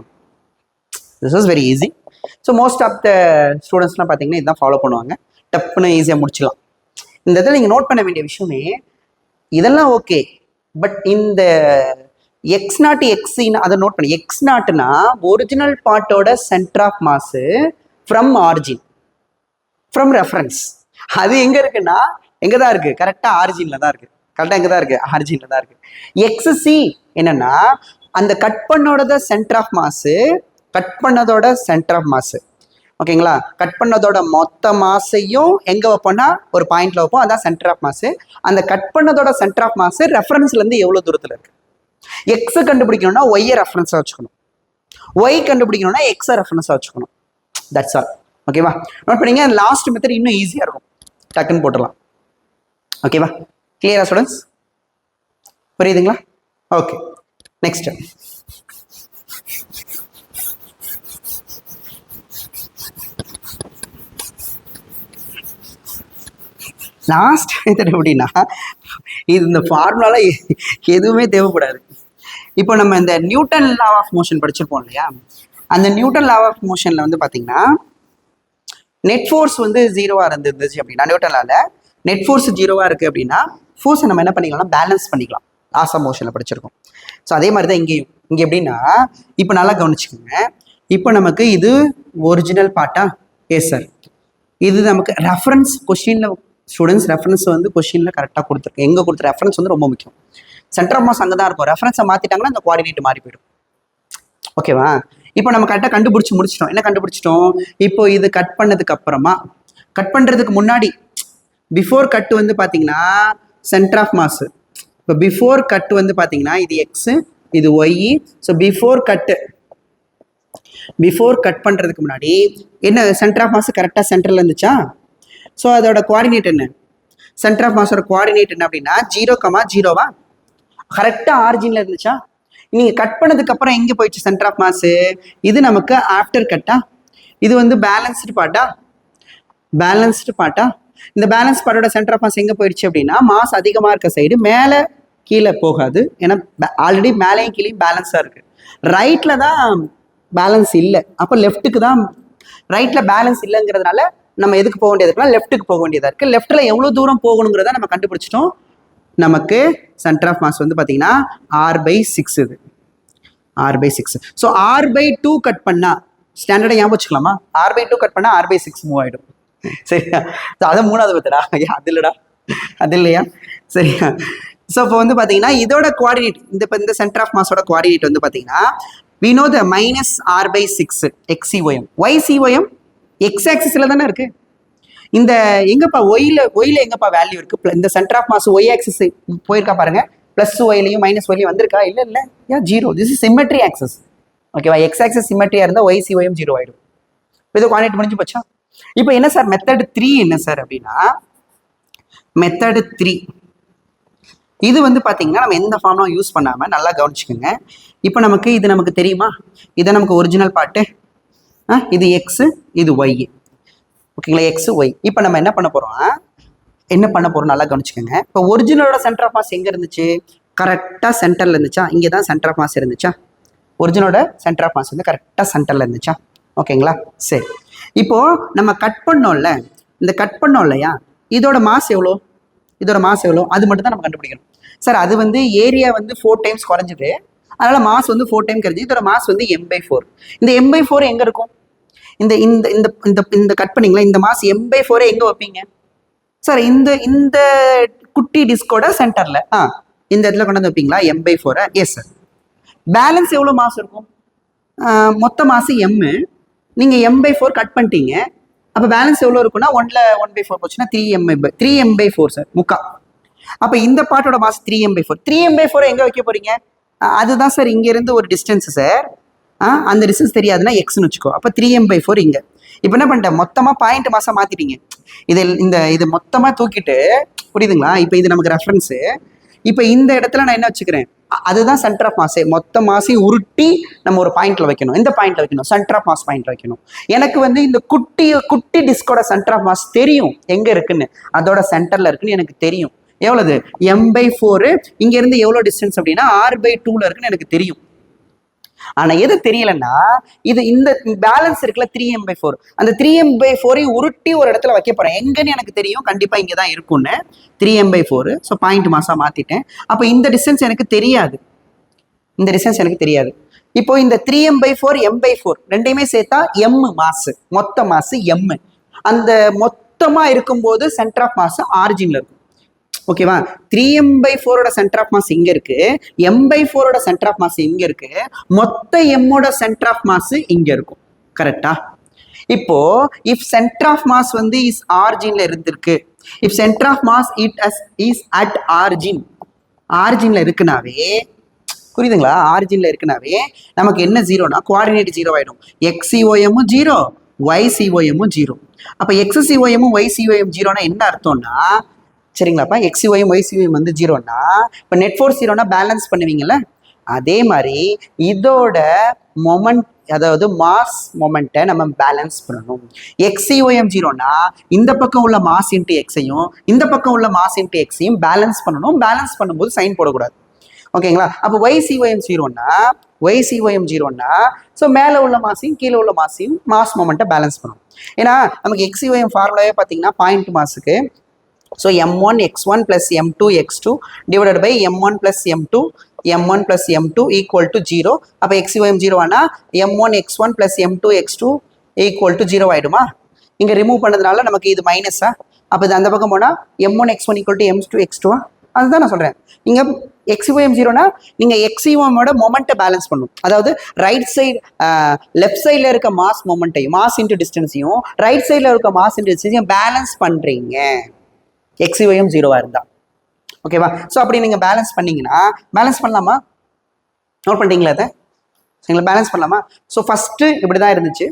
This is very easy. So most of the ஸ்டூடெண்ட்ஸ்லாம் பார்த்தீங்கன்னா இதுதான் ஃபாலோ பண்ணுவாங்க. டப்புன்னு ஈஸியாக முடிச்சிடலாம். இந்த இதில் நீங்கள் நோட் பண்ண வேண்டிய விஷயமே இதெல்லாம் ஓகே, பட் இந்த X0 XCன்னு அதை நோட் பண்ணி. X0னா ஒரிஜினல் பார்ட்டோட centre of mass from origin, from reference. அது எங்கே இருக்குன்னா எங்கே தான் இருக்குது? கரெக்டாக ஆரிஜினில் தான் இருக்குது. கரெக்டாக எங்கே தான் இருக்குது? ஆரிஜினில் தான் இருக்குது. XC என்னன்னா அந்த கட் பண்ணோட சென்டர் ஆஃப் மாஸ், ஓகேங்களா, கட் பண்ணதோட மொத்த மாசையும் எங்கே வைப்போம்னா ஒரு பாயிண்ட்ல வைப்போம், அதான் சென்டர் ஆஃப் மாஸ். அந்த கட் பண்ணதோட சென்டர் ஆஃப் மாஸ் ரெஃபரன்ஸ்லேருந்து எவ்வளோ தூரத்தில் இருக்குது. எக்ஸை கண்டுபிடிக்கணும்னா ஒய்யை ரெஃபரன்ஸாக வச்சுக்கணும், ஒய் கண்டுபிடிக்கணும்னா எக்ஸை ரெஃபரன்ஸாக வச்சுக்கணும். That's all. ஓகேவா? நோட் பண்ணிங்க. லாஸ்ட் மெத்தட் இன்னும் ஈஸியாக இருக்கும், டக்குன்னு போட்டுடலாம். ஓகேவா? கிளியரா ஸ்டூடெண்ட்ஸ்? புரியுதுங்களா? Okay, next. லாஸ்ட் மெத்தட் எப்படின்னா, இது இந்த ஃபார்முலால எதுவுமே தேவைப்படாது. இப்போ நம்ம இந்த நியூட்டன் லா ஆஃப் மோஷன் படிச்சிருப்போம் இல்லையா? அந்த நியூட்டன் லா ஆஃப் மோஷன்ல வந்து பார்த்தீங்கன்னா நெட் ஃபோர்ஸ் வந்து 0வா இருந்துச்சு அப்படின்னா, நியூட்டன் லால நெட் ஃபோர்ஸ் 0வா இருக்கு அப்படின்னா ஃபோர்ஸை நம்ம என்ன பண்ணிக்கலாம்னா பேலன்ஸ் பண்ணிக்கலாம். லாஸ் ஆஃப் மோஷனில் படிச்சிருக்கோம். ஸோ அதே மாதிரி தான் இங்கேயும். இங்கே எப்படின்னா, இப்போ நல்லா கவனிச்சுக்கோங்க. இப்போ நமக்கு இது ஒரிஜினல் பார்ட்டா? Yes sir. இது நமக்கு ரெஃபரன்ஸ் கொஸ்டினில் ஸ்டூடெண்ட்ஸ் ரெஃபரன்ஸ் வந்து கொஸ்டினில் கரெக்டாக கொடுத்துருக்கு. எங்கே கொடுத்த ரெஃபரன்ஸ் வந்து ரொம்ப முக்கியம். சென்டர் ஆஃப் மாஸ் அங்கே தான் இருக்கும். ரெஃபரன்ஸை மாற்றிட்டாங்கன்னா அந்த கோஆர்டினேட் மாறி போயிடும். ஓகேவா? இப்போ நம்ம கரெக்டாக கண்டுபிடிச்சி முடிச்சிட்டோம். என்ன கண்டுபிடிச்சிட்டோம்? இப்போ இது கட் பண்ணதுக்கு அப்புறமா, கட் பண்ணுறதுக்கு முன்னாடி பிஃபோர் கட் வந்து பார்த்தீங்கன்னா சென்டர் ஆஃப் மாஸ். இப்போ பிஃபோர் கட் வந்து பார்த்தீங்கன்னா இது எக்ஸு, இது ஒய். ஸோ பிஃபோர் கட் பண்ணுறதுக்கு முன்னாடி என்ன சென்டர் ஆஃப் மாஸ் கரெக்டாக சென்டரில் இருந்துச்சா? ஸோ அதோட கோஆர்டினேட் என்ன? சென்டர் ஆஃப் மாஸோட கோஆர்டினேட் என்ன அப்படின்னா 0,0வா? கரெக்டாக ஆரிஜினில் இருந்துச்சா? நீங்கள் கட் பண்ணதுக்கு அப்புறம் எங்கே போயிடுச்சு சென்டர் ஆஃப் மாஸ்? இது நமக்கு ஆஃப்டர் கட்டா? இது வந்து பேலன்ஸ்டு பார்ட்டா? இந்த பேலன்ஸ் பார்ட்டோட சென்டர் ஆஃப் மாஸ் எங்கே போயிடுச்சு அப்படின்னா மாஸ் அதிகமாக இருக்க சைடு, மேலே கீழே போகாது. ஏன்னா ஆல்ரெடி மேலேயும் கீழே பேலன்ஸாக இருக்குது. ரைட்டில் தான் பேலன்ஸ் இல்லை. அப்போ லெஃப்ட்டுக்கு தான். ரைட்டில் பேலன்ஸ் இல்லைங்கிறதுனால நம்ம எதுக்கு போக வேண்டியது இருக்குன்னா லெஃப்ட்டுக்கு போக வேண்டியதாக இருக்குது. லெஃப்ட்டில் எவ்வளோ தூரம் போகணுங்கிறத நம்ம கண்டுபிடிச்சிட்டோம். நமக்கு சென்டர் ஆஃப் மாஸ் வந்து பார்த்தீங்கன்னா r/6. இது r/6. ஸோ r/2 கட் பண்ணால் ஸ்டாண்டர்டை ஞாபகம் வச்சுக்கலாமா? r/2 கட் பண்ணால் r/6 மூவ் ஆகிடும். சரியா? ஸோ அதை மூணாவது பத்தடா, அது இல்லைடா, அது இல்லையா? சரியா? ஸோ இப்போ வந்து பார்த்தீங்கன்னா இதோட கோஆர்டினேட், இந்த சென்டர் ஆஃப் மாஸோட கோஆர்டினேட் வந்து பார்த்தீங்கன்னா we know the -r/6 XCOM. YCOM X ஆக்சிஸில் தானே இருக்கு. இந்த எங்கப்பா ஒயில எங்கப்பா வேல்யூ இருக்கு? இந்த centre of mass Y axis போயிருக்கா பாருங்க. பிளஸ் ஒய்லையும் மைனஸ் ஒய்லையும் வந்திருக்கா? இல்லை ஏன் 0? This is symmetry axis. ஓகேவா? எக்ஸ் ஆக்சிஸ் சிமெட்ரியா இருந்தால் YCOM 0 ஆயிடும். இது கோஆர்டினேட் முடிஞ்சு போச்சா? இப்போ என்ன சார் மெத்தட் 3 என்ன சார் அப்படின்னா, மெத்தட் 3 இது வந்து பார்த்தீங்கன்னா நம்ம எந்த ஃபார்மும் யூஸ் பண்ணாமல் நல்லா கவனிச்சுக்கோங்க. இப்போ இது நமக்கு தெரியுமா? இதை நமக்கு ஒரிஜினல் பார்ட்டு, இது எக்ஸு, இது ஒய். ஓகேங்களா? X y. இப்போ நம்ம என்ன பண்ண போகிறோம் நல்லா கவனிச்சுக்கோங்க. இப்போ ஒரிஜினலோட சென்டர் ஆஃப் மாஸ் எங்கே இருந்துச்சு? கரெக்டாக சென்டரில் இருந்துச்சா? இங்கே தான் சென்டர் ஆஃப் மாஸ் இருந்துச்சா? ஒரிஜினலோட சென்டர் ஆஃப் மாஸ் வந்து கரெக்டாக சென்டரில் இருந்துச்சா? ஓகேங்களா? சரி. இப்போது நம்ம கட் பண்ணோம்ல, இந்த கட் பண்ணோம் இல்லையா, இதோட மாஸ் எவ்வளோ? இதோட மாஸ் எவ்வளோ அது மட்டும் தான் நம்ம கண்டுபிடிக்கணும். சார் அது வந்து ஏரியா வந்து 4 டைம்ஸ் குறைஞ்சிது, அதனால மாஸ் வந்து 4 டைம் குறைஞ்சி, இதோட மாஸ் வந்து m/4. இந்த m/4 எங்க இருக்கும்? இந்த இந்த இந்த இந்த இந்த கட் பண்ணீங்களா, இந்த மாஸ் m/4 எங்க வைப்பீங்க சார்? இந்த இந்த குட்டி டிஸ்கோட சென்டர்ல இந்த இடத்துல கொண்டு வந்து வைப்பீங்களா m/4? Yes sir. பேலன்ஸ் எவ்வளோ மாஸ் இருக்கும்? மொத்த மாஸ் m, நீங்க m/4 கட் பண்ணிட்டீங்க, அப்போ பேலன்ஸ் எவ்வளோ இருக்குன்னா 1/4 போச்சுன்னா 3m/4 சார், முக்கா. அப்போ இந்த பாட்டோட மாஸ் 3m/4. 3m/4 எங்க வைக்க போறீங்க? அதுதான் சார் இங்க இருந்து ஒரு டிஸ்டன்ஸ் சார். அந்த டிஸ்டன்ஸ் தெரியாதுன்னா எக்ஸ்னு வச்சுக்கோ. அப்போ 3m/4 இங்க. இப்போ என்ன பண்ணிட்டேன், மொத்தமா பாயிண்ட் மாசா மாத்திட்டீங்க. இது மொத்தமா தூக்கிட்டு, புரியுதுங்களா? இப்போ இது நமக்கு ரெஃபரன்ஸ். இப்போ இந்த இடத்துல நான் என்ன வச்சுக்கிறேன், அதுதான் சென்டர் ஆஃப் மாஸ். மொத்த மாசையும் உருட்டி நம்ம ஒரு பாயிண்ட்ல வைக்கணும். இந்த பாயிண்ட்ல வைக்கணும், சென்டர் ஆஃப் மாஸ் பாயிண்ட்ல வைக்கணும். எனக்கு வந்து இந்த குட்டி டிஸ்கோட சென்டர் ஆஃப் மாஸ் தெரியும் எங்க இருக்குன்னு, அதோட சென்டர்ல இருக்குன்னு எனக்கு தெரியும். எவ்வளவு? m/4. இங்க இருந்து எவ்வளவு டிஸ்டன்ஸ் அப்படின்னா r/2ல இருக்குன்னு எனக்கு தெரியும். ஆனா எது தெரியலன்னா, இது இந்த பேலன்ஸ் இருக்குல்ல 3m/4, அந்த 3m/4 உருட்டி ஒரு இடத்துல வைக்க போறேன். எங்கன்னு எனக்கு தெரியும், கண்டிப்பா இங்கதான் இருக்கும்னு. 3m/4. ஸோ பாயிண்ட் மாசா மாத்திட்டேன். அப்ப இந்த டிஸ்டன்ஸ் எனக்கு தெரியாது, இந்த டிஸ்டன்ஸ் எனக்கு தெரியாது. இப்போ இந்த 3m/4 m/4 ரெண்டையுமே சேர்த்தா m மாஸ், மொத்த மாஸ் m. அந்த மொத்தமா இருக்கும்போது சென்டர் ஆஃப் மாஸ் ஆரிஜின்ல இருக்கும். ஓகேவா? 3m/4 சென்டர் ஆஃப் மாஸ் இங்க இருக்கு, m/4 சென்டர் ஆஃப் மாஸ் இங்க இருக்கு, மொத்த m சென்டர் ஆஃப் மாஸ் இங்க இருக்கும். கரெக்டா? இப்போ இஃப் சென்டர் ஆஃப் மாஸ் வந்து இஸ் ஆரிஜின்ல இருந்திருக்கு, if centre of mass is at ஆரிஜின்ல இருக்குனாவே, புரியுதுங்களா? ஆரிஜின்ல இருக்குனாவே நமக்கு என்ன ஜீரோனா கோஆர்டினேட் 0 ஆயிடும். xCOM 0, yCOM 0. அப்ப xCOM yCOM 0னா என்ன அர்த்தம்னா, சரிங்களாப்பா, xCOM yCOM வந்து 0னா, இப்போ நெட் ஃபோர்ஸ் 0னா பேலன்ஸ் பண்ணுவீங்கல்ல, அதே மாதிரி இதோட மொமெண்ட், அதாவது மாஸ் மொமெண்ட்டை நம்ம பேலன்ஸ் பண்ணணும். xCOM 0னா இந்த பக்கம் உள்ள மாஸ் இன்ட்டு எக்ஸையும் இந்த பக்கம் உள்ள மாஸ் இன்ட்டு எக்ஸையும் பேலன்ஸ் பண்ணணும். பேலன்ஸ் பண்ணும்போது சைன் போடக்கூடாது. ஓகேங்களா? அப்போ yCOM 0னா ஸோ மேலே உள்ள மாசையும் கீழே உள்ள மாசையும் மாஸ் மொமெண்ட்டை பேலன்ஸ் பண்ணணும். ஏன்னா நமக்கு xCOM ஃபார்முலாவே பார்த்தீங்கன்னா பாயிண்ட் மாஸுக்கு, so m1 x1 plus m2 x2 divided by m1 plus m2 equal to 0. அப்போ xCOM 0 ஆனா m1 x1 plus m2 x2 equal to 0 ஆயிடுமா? இங்க ரிமூவ் பண்ணதுனால நமக்கு இது மைனஸா, அப்போ இது அந்த பக்கம் போனா m1 x1 equal to m2 x2. அதுதான் நான் சொல்றேன். நீங்க xCOM 0னா நீங்க xCOM ஓட மொமெண்ட்டை பேலன்ஸ் பண்ணணும். அதாவது ரைட் சைடு லெஃப்ட் சைட்ல இருக்க மாஸ் மொமெண்ட்டையும் மாஸ் இன்டு டிஸ்டன்ஸையும் ரைட் சைட்ல இருக்க மாஸ் இன்டு டிஸ்டன்ஸையும் பேலன்ஸ் பண்றீங்க xCOM 0வா இருந்தா. ஓகேவா? ஸோ அப்படி நீங்க பேலன்ஸ் பண்ணீங்கன்னா, பேலன்ஸ் பண்ணலாமா? நோட் பண்ணிட்டீங்களா அதை? சரிங்களா? பேலன்ஸ் பண்ணலாமா? ஸோ ஃபர்ஸ்ட் இப்படிதான் இருந்துச்சு,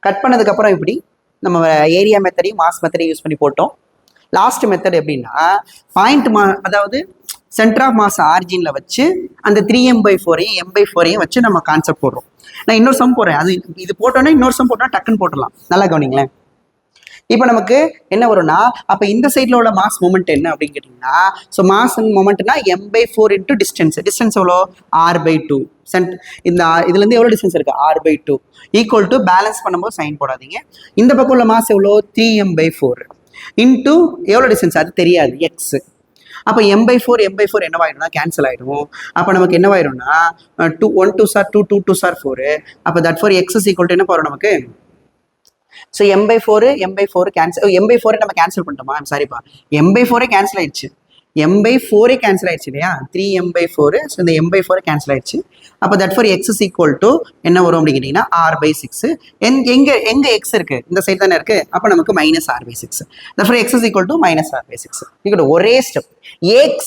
கட் பண்ணதுக்கு அப்புறம் இப்படி நம்ம ஏரியா மெத்தடையும் மாஸ் மெத்தடையும் யூஸ் பண்ணி போட்டோம். லாஸ்ட் மெத்தட் எப்படின்னா, பாயிண்ட் அதாவது சென்டர் ஆஃப் மாஸ் ஆரிஜின்ல வச்சு அந்த 3m/4ஐயும் m/4ஐயும் வச்சு நம்ம கான்செப்ட் போடுறோம். நான் இன்னொரு சம் போடுறேன், அது இது போட்டோன்னா இன்னொரு சம் போட்டோன்னா டக்குன்னு போட்டுடலாம். நல்லா கவனிங்களேன். இப்போ நமக்கு என்ன வரும்னா, அப்போ இந்த சைடில் உள்ள மாஸ் மொமெண்ட் என்ன அப்படின்னு கேட்டிங்கன்னா, ஸோ மாஸ் மொமெண்ட்னா m/4 இன்ட்டு டிஸ்டன்ஸ் எவ்வளோ? r/2. இந்த இதுலேருந்து எவ்வளோ டிஸ்டன்ஸ் இருக்குது? r/2 ஈக்குவல் டு பேலன்ஸ் பண்ணும்போது சைன் போடாதீங்க. இந்த பக்கம் உள்ள மாஸ் எவ்வளோ? 3m/4 இன்ட்டு எவ்வளோ டிஸ்டன்ஸ் அது தெரியாது, எக்ஸ். அப்போ m/4 என்னவாயிடும்னா கேன்சல் ஆகிடும். அப்போ நமக்கு என்னவாயிடும்னா 1 2 சார் 2 2 2 சார் 4. அப்போ that for X is equal to என்ன போகிறோம் நமக்கு? ஸோ m/4 கேன்சல், m/4 நம்ம கேன்சல் பண்ணிட்டோமா? சாரிப்பா, m/4 கேன்சல் ஆயிடுச்சு, m/4 கேன்சல் ஆயிடுச்சு இல்லையா? 3m/4. ஸோ இந்த m/4 கேன்சல் ஆயிடுச்சு. அப்போ that for X is equal to என்ன வரும் அப்படின்னு கேட்டிங்கன்னா r/6. எங்க எக்ஸ் இருக்கு? இந்த சைடு தானே இருக்கு. அப்போ நமக்கு -r/6. That for X is equal to -r/6. இங்கே ஒரே ஸ்டெப்,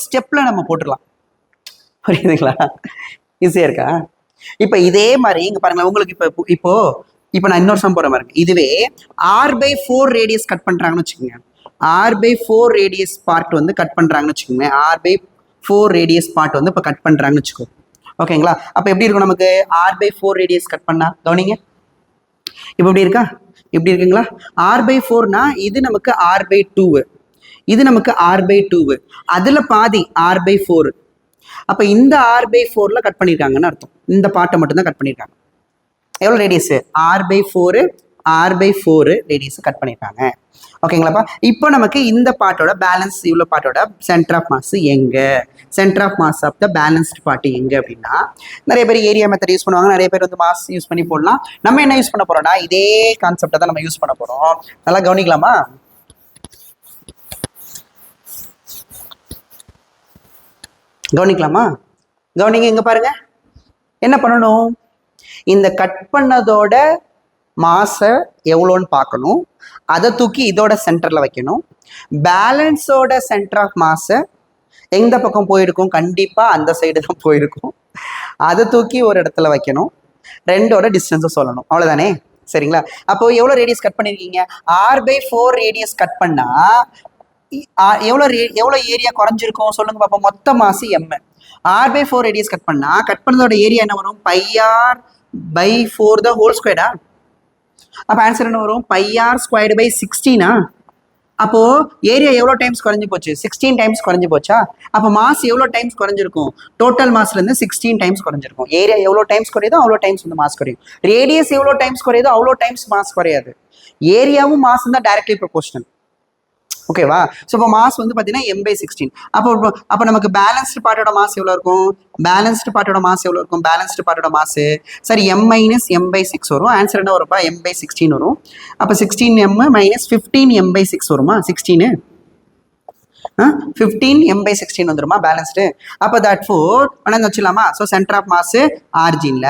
ஸ்டெப்ல நம்ம போட்டுடலாம். புரியுதுங்களா? ஈஸியா இருக்கா? இப்போ இதே மாதிரி இங்க பாருங்களேன், உங்களுக்கு இப்போ நான் இன்னொரு சம் போற மாதிரி இருக்கு. இதுவே r/4 ரேடியஸ் கட் பண்றாங்கன்னு வச்சுக்கோங்க, r/4 ரேடியஸ் பார்ட் வந்து கட் பண்றாங்கன்னு வச்சுக்கோங்க, r/4 ரேடியஸ் பார்ட் வந்து இப்போ கட் பண்றாங்கன்னு வச்சுக்கோ. ஓகேங்களா? அப்போ எப்படி இருக்கும் நமக்கு? r/4 ரேடியஸ் கட் பண்ணா கவனிங்க, இப்போ எப்படி இருக்கா? இப்படி இருக்குங்களா? r/4னா இது நமக்கு r/2, இது நமக்கு r/2, அதுல பாதி r/4. அப்போ இந்த r/4ல கட் பண்ணியிருக்காங்கன்னு அர்த்தம். இந்த பார்ட்டை மட்டும் தான் கட் பண்ணியிருக்காங்க. எவ்வளோ radius? r/4 r/4 radius cut பண்ணியிருக்காங்க. ஓகேங்களாப்பா. இப்போ நமக்கு இந்த பார்ட்டோட பேலன்ஸ் இவ்வளோ பார்ட்டோட சென்டர் ஆஃப் மாஸ் எங்கே, centre of mass of the balanced part எங்கே அப்படின்னா, நிறைய பேர் ஏரியா மெத்தட் யூஸ் பண்ணுவாங்க, நிறைய பேர் வந்து மாஸ் யூஸ் பண்ணி போடலாம். நம்ம என்ன யூஸ் பண்ண போறோம்னா இதே கான்செப்டை தான் நம்ம யூஸ் பண்ண போறோம். நல்லா கவனிக்கலாமா? கவனிக்கலாமா? கவனிங்க, இங்க பாருங்க. என்ன பண்ணணும், இந்த கட் பண்ணதோட மாஸை எவ்வளோன்னு பார்க்கணும், அதை தூக்கி இதோட சென்டரில் வைக்கணும். பேலன்ஸோட சென்டர் ஆஃப் மாஸை எந்த பக்கம் போயிருக்கும், கண்டிப்பாக அந்த சைடு தான் போயிருக்கும். அதை தூக்கி ஒரு இடத்துல வைக்கணும். ரெண்டோட டிஸ்டன்ஸை சொல்லணும். அவ்வளோதானே? சரிங்களா? அப்போ எவ்வளோ ரேடியஸ் கட் பண்ணியிருக்கீங்க? r/4 ரேடியஸ் கட் பண்ணால் எவ்வளோ ஏரியா குறைஞ்சிருக்கும் சொல்லுங்க பார்ப்போம். மொத்த mass m. r/4 radius cut பண்ணதோட ஏரியா என்ன வரும்? πr/4 the whole ஸ்கொயர்டா. அப்போ ஆன்சர் என்ன வரும்? πr² 16. அப்போ ஏரியா எவ்வளோ டைம்ஸ் குறைஞ்சி போச்சு? 16 டைம்ஸ் குறைஞ்சி போச்சா? அப்போ மாஸ் எவ்வளோ டைம்ஸ் குறைஞ்சிருக்கும்? டோட்டல் மாஸ்லேருந்து 16 டைம்ஸ் குறைஞ்சிருக்கும். ஏரியா எவ்வளோ டைம்ஸ் குறையுதோ அவ்வளோ டைம்ஸ் வந்து மாஸ் குறையும். ரேடியஸ் எவ்வளோ டைம்ஸ் குறையுதோ அவ்வளோ டைம்ஸ் மாஸ் குறையாது. ஏரியாவும் மாஸ் தான் டைரக்ட்லி ப்ரொபோர்ஷனல். ஓகேவா? ஸோ இப்போ மாஸ் வந்து பார்த்தீங்கன்னா m/16. அப்போ நமக்கு பேலன்ஸ்டு பார்ட்டோட மாஸ் எவ்வளோ இருக்கும்? பேலன்ஸ்டு பார்ட்டோட மாஸ் எவ்வளோ இருக்கும்? பேலன்ஸ்டு பார்ட்டோட மாஸ் சரி m - m/6 வரும். ஆன்சர் என்ன வரும்ப்பா? m/16 வரும். அப்போ 16m - 15m/6 வருமா? 16 15m/16 வந்துருமா பேலன்ஸ்டு? அப்போ தட் ஃபோர் ஆனால் வச்சுலாமா? ஸோ சென்டர் ஆஃப் மாஸ் ஆர்ஜின்ல.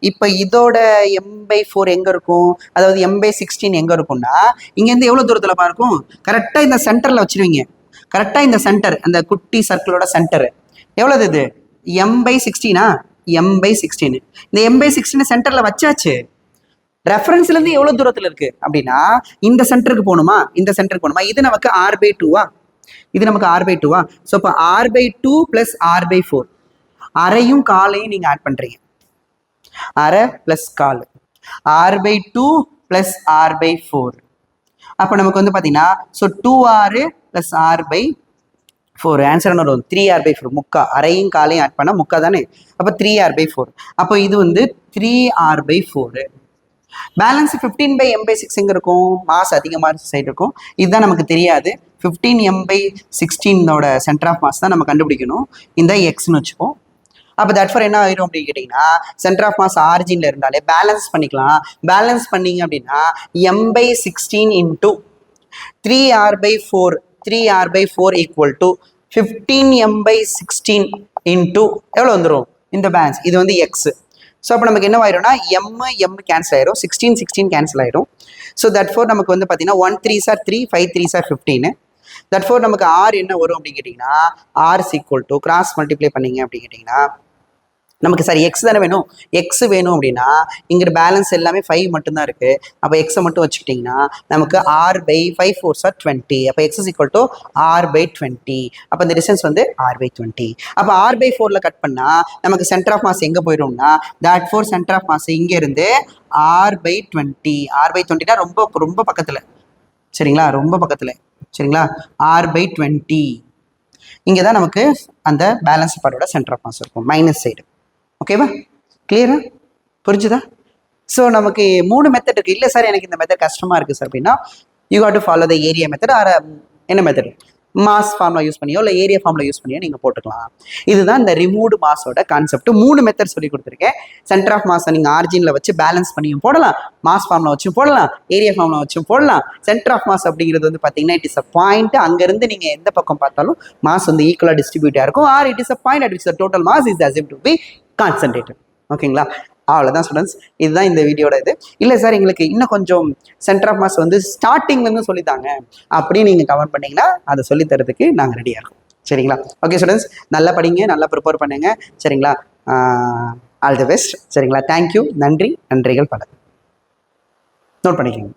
இப்போ இதோட m/4 எங்கே இருக்கும்? அதாவது m/16 எங்கே இருக்கும்னா இங்கேருந்து எவ்வளோ தூரத்தில் இருக்கும்? கரெக்டாக இந்த சென்டரில் வச்சிருவீங்க. கரெக்டாக இந்த சென்டர், அந்த குட்டி சர்க்கிளோட சென்டர் எவ்வளோது? இது m/16. m/16 இந்த m/16 சென்டரில் வச்சாச்சு. ரெஃபரன்ஸ்லேருந்து எவ்வளோ தூரத்தில் இருக்குது அப்படின்னா இந்த சென்டருக்கு போகணுமா? இந்த சென்டருக்கு போகணுமா? இது நமக்கு r/2. இது நமக்கு r/2. ஸோ இப்போ r/2 + r/4 அரையும் காலையும் நீங்கள் ஆட் பண்ணுறீங்க. அரை ப்ளஸ் கால் r/2 + r/4. அப்போ நமக்கு வந்து பார்த்தீங்கன்னா ஸோ 2r + r/4 ஆன்சர் என்ன வரும்? 3r/4. முக்கா அரையும் காலையும் ஆட் பண்ணால் முக்கா தானே? அப்போ 3r/4. அப்போ இது வந்து 3r/4. பேலன்ஸ் 15m/6 எங்கே இருக்கும்? மாஸ் அதிகமாக சைடு இருக்கும். இதுதான் நமக்கு தெரியாது. 15m/16 சென்டர் ஆஃப் மாஸ் தான் நம்ம கண்டுபிடிக்கணும். இந்த எக்ஸ்னு வச்சுப்போம். அப்போ தட் ஃபார் என்ன ஆயிரும் அப்படின்னு கேட்டிங்கன்னா சென்டர் ஆஃப் மாஸ் ஆரிஜினில் இருந்தாலே பேலன்ஸ் பண்ணிக்கலாம். பேலன்ஸ் பண்ணிங்க அப்படின்னா m/16 × 3r/4 3r/4 = 15m/16 × எவ்வளோ வந்துடும் இந்த பேலன்ஸ்? இது வந்து எக்ஸ். ஸோ அப்போ நமக்கு என்ன ஆயிரும்னா m கேன்சல் ஆயிரும், 16 16 கேன்சல் ஆயிரும். ஸோ தட் ஃபோர் நமக்கு வந்து பார்த்தீங்கன்னா 1 3s are 3, 5 3s are 15. That four நமக்கு r என்ன வரும் அப்படின்னு கேட்டிங்கன்னா r = கிராஸ் மல்டிப்ளை பண்ணிங்க அப்படின்னு கேட்டிங்கன்னா நமக்கு சரி எக்ஸ் தானே வேணும். எக்ஸ் வேணும் அப்படின்னா இங்கே பேலன்ஸ் எல்லாமே 5 மட்டும்தான் இருக்குது. அப்போ எக்ஸை மட்டும் வச்சுக்கிட்டிங்கன்னா நமக்கு r/5 4s are 20. அப்போ x = r/20. அப்போ இந்த டிஸ்டன்ஸ் வந்து r/20. அப்போ r/4 கட் பண்ணால் நமக்கு சென்டர் ஆஃப் மாஸ் எங்கே போயிடும்னா therefore centre of mass இங்கே இருந்து r/20. r/20னா ரொம்ப ரொம்ப பக்கத்தில். சரிங்களா? ரொம்ப பக்கத்தில். சரிங்களா? r/20 இங்கே தான் நமக்கு அந்த பேலன்ஸ் பார்ட்டோட சென்டர் ஆஃப் மாஸ் இருக்கும், மைனஸ் சைடு. ஓகேவா? கிளியரா? புரிஞ்சுதா? ஸோ நமக்கு 3 மெத்தட் இருக்குது. இல்லை சார் எனக்கு இந்த மெத்தட் கஷ்டமாக இருக்குது சார் அப்படின்னா you have to follow the area method. Or என்ன மெத்தட்? மாஸ் ஃபார்மில் யூஸ் பண்ணியோ இல்லை ஏரியா ஃபார்மில் யூஸ் பண்ணியோ நீங்கள் போட்டுக்கலாம். இதுதான் இந்த ரிமூவ்டு மாஸோட கான்செப்ட். 3 மெத்தட் சொல்லி கொடுத்துருக்கேன். சென்டர் ஆஃப் மாஸை நீங்கள் ஆர்ஜினில் வச்சு பேலன்ஸ் பண்ணியும் போடலாம், மாஸ் ஃபார்மில் வச்சும் போடலாம், ஏரியா ஃபார்மில் வச்சும் போடலாம். சென்டர் ஆஃப் மாஸ் அப்படிங்கிறது வந்து பார்த்தீங்கன்னா இட் இஸ் அ பாயிண்ட். அங்கேருந்து நீங்கள் எந்த பக்கம் பார்த்தாலும் மாஸ் வந்து ஈக்குவலாக டிஸ்ட்ரிபியூட்டாக இருக்கும். Or it is a point at which the total mass is assumed to be concentrated. ஓகேங்களா? அவ்வளோதான் ஸ்டூடெண்ட்ஸ். இதுதான் இந்த வீடியோட இது. இல்லை சார் எங்களுக்கு இன்னும் கொஞ்சம் சென்டர் ஆஃப் மாஸ் வந்து ஸ்டார்டிங்லேருந்து சொல்லித்தாங்க அப்படின்னு நீங்கள் கமெண்ட் பண்ணிங்கன்னா அதை சொல்லி தரதுக்கு நாங்கள் ரெடியாக இருக்கோம். சரிங்களா? ஓகே ஸ்டூடெண்ட்ஸ், நல்லா படிங்க, நல்லா ப்ரிப்பேர் பண்ணுங்க. சரிங்களா? All the best. சரிங்களா? தேங்க்யூ. நன்றி, நன்றிகள் பல. நோட் பண்ணிக்கோங்க.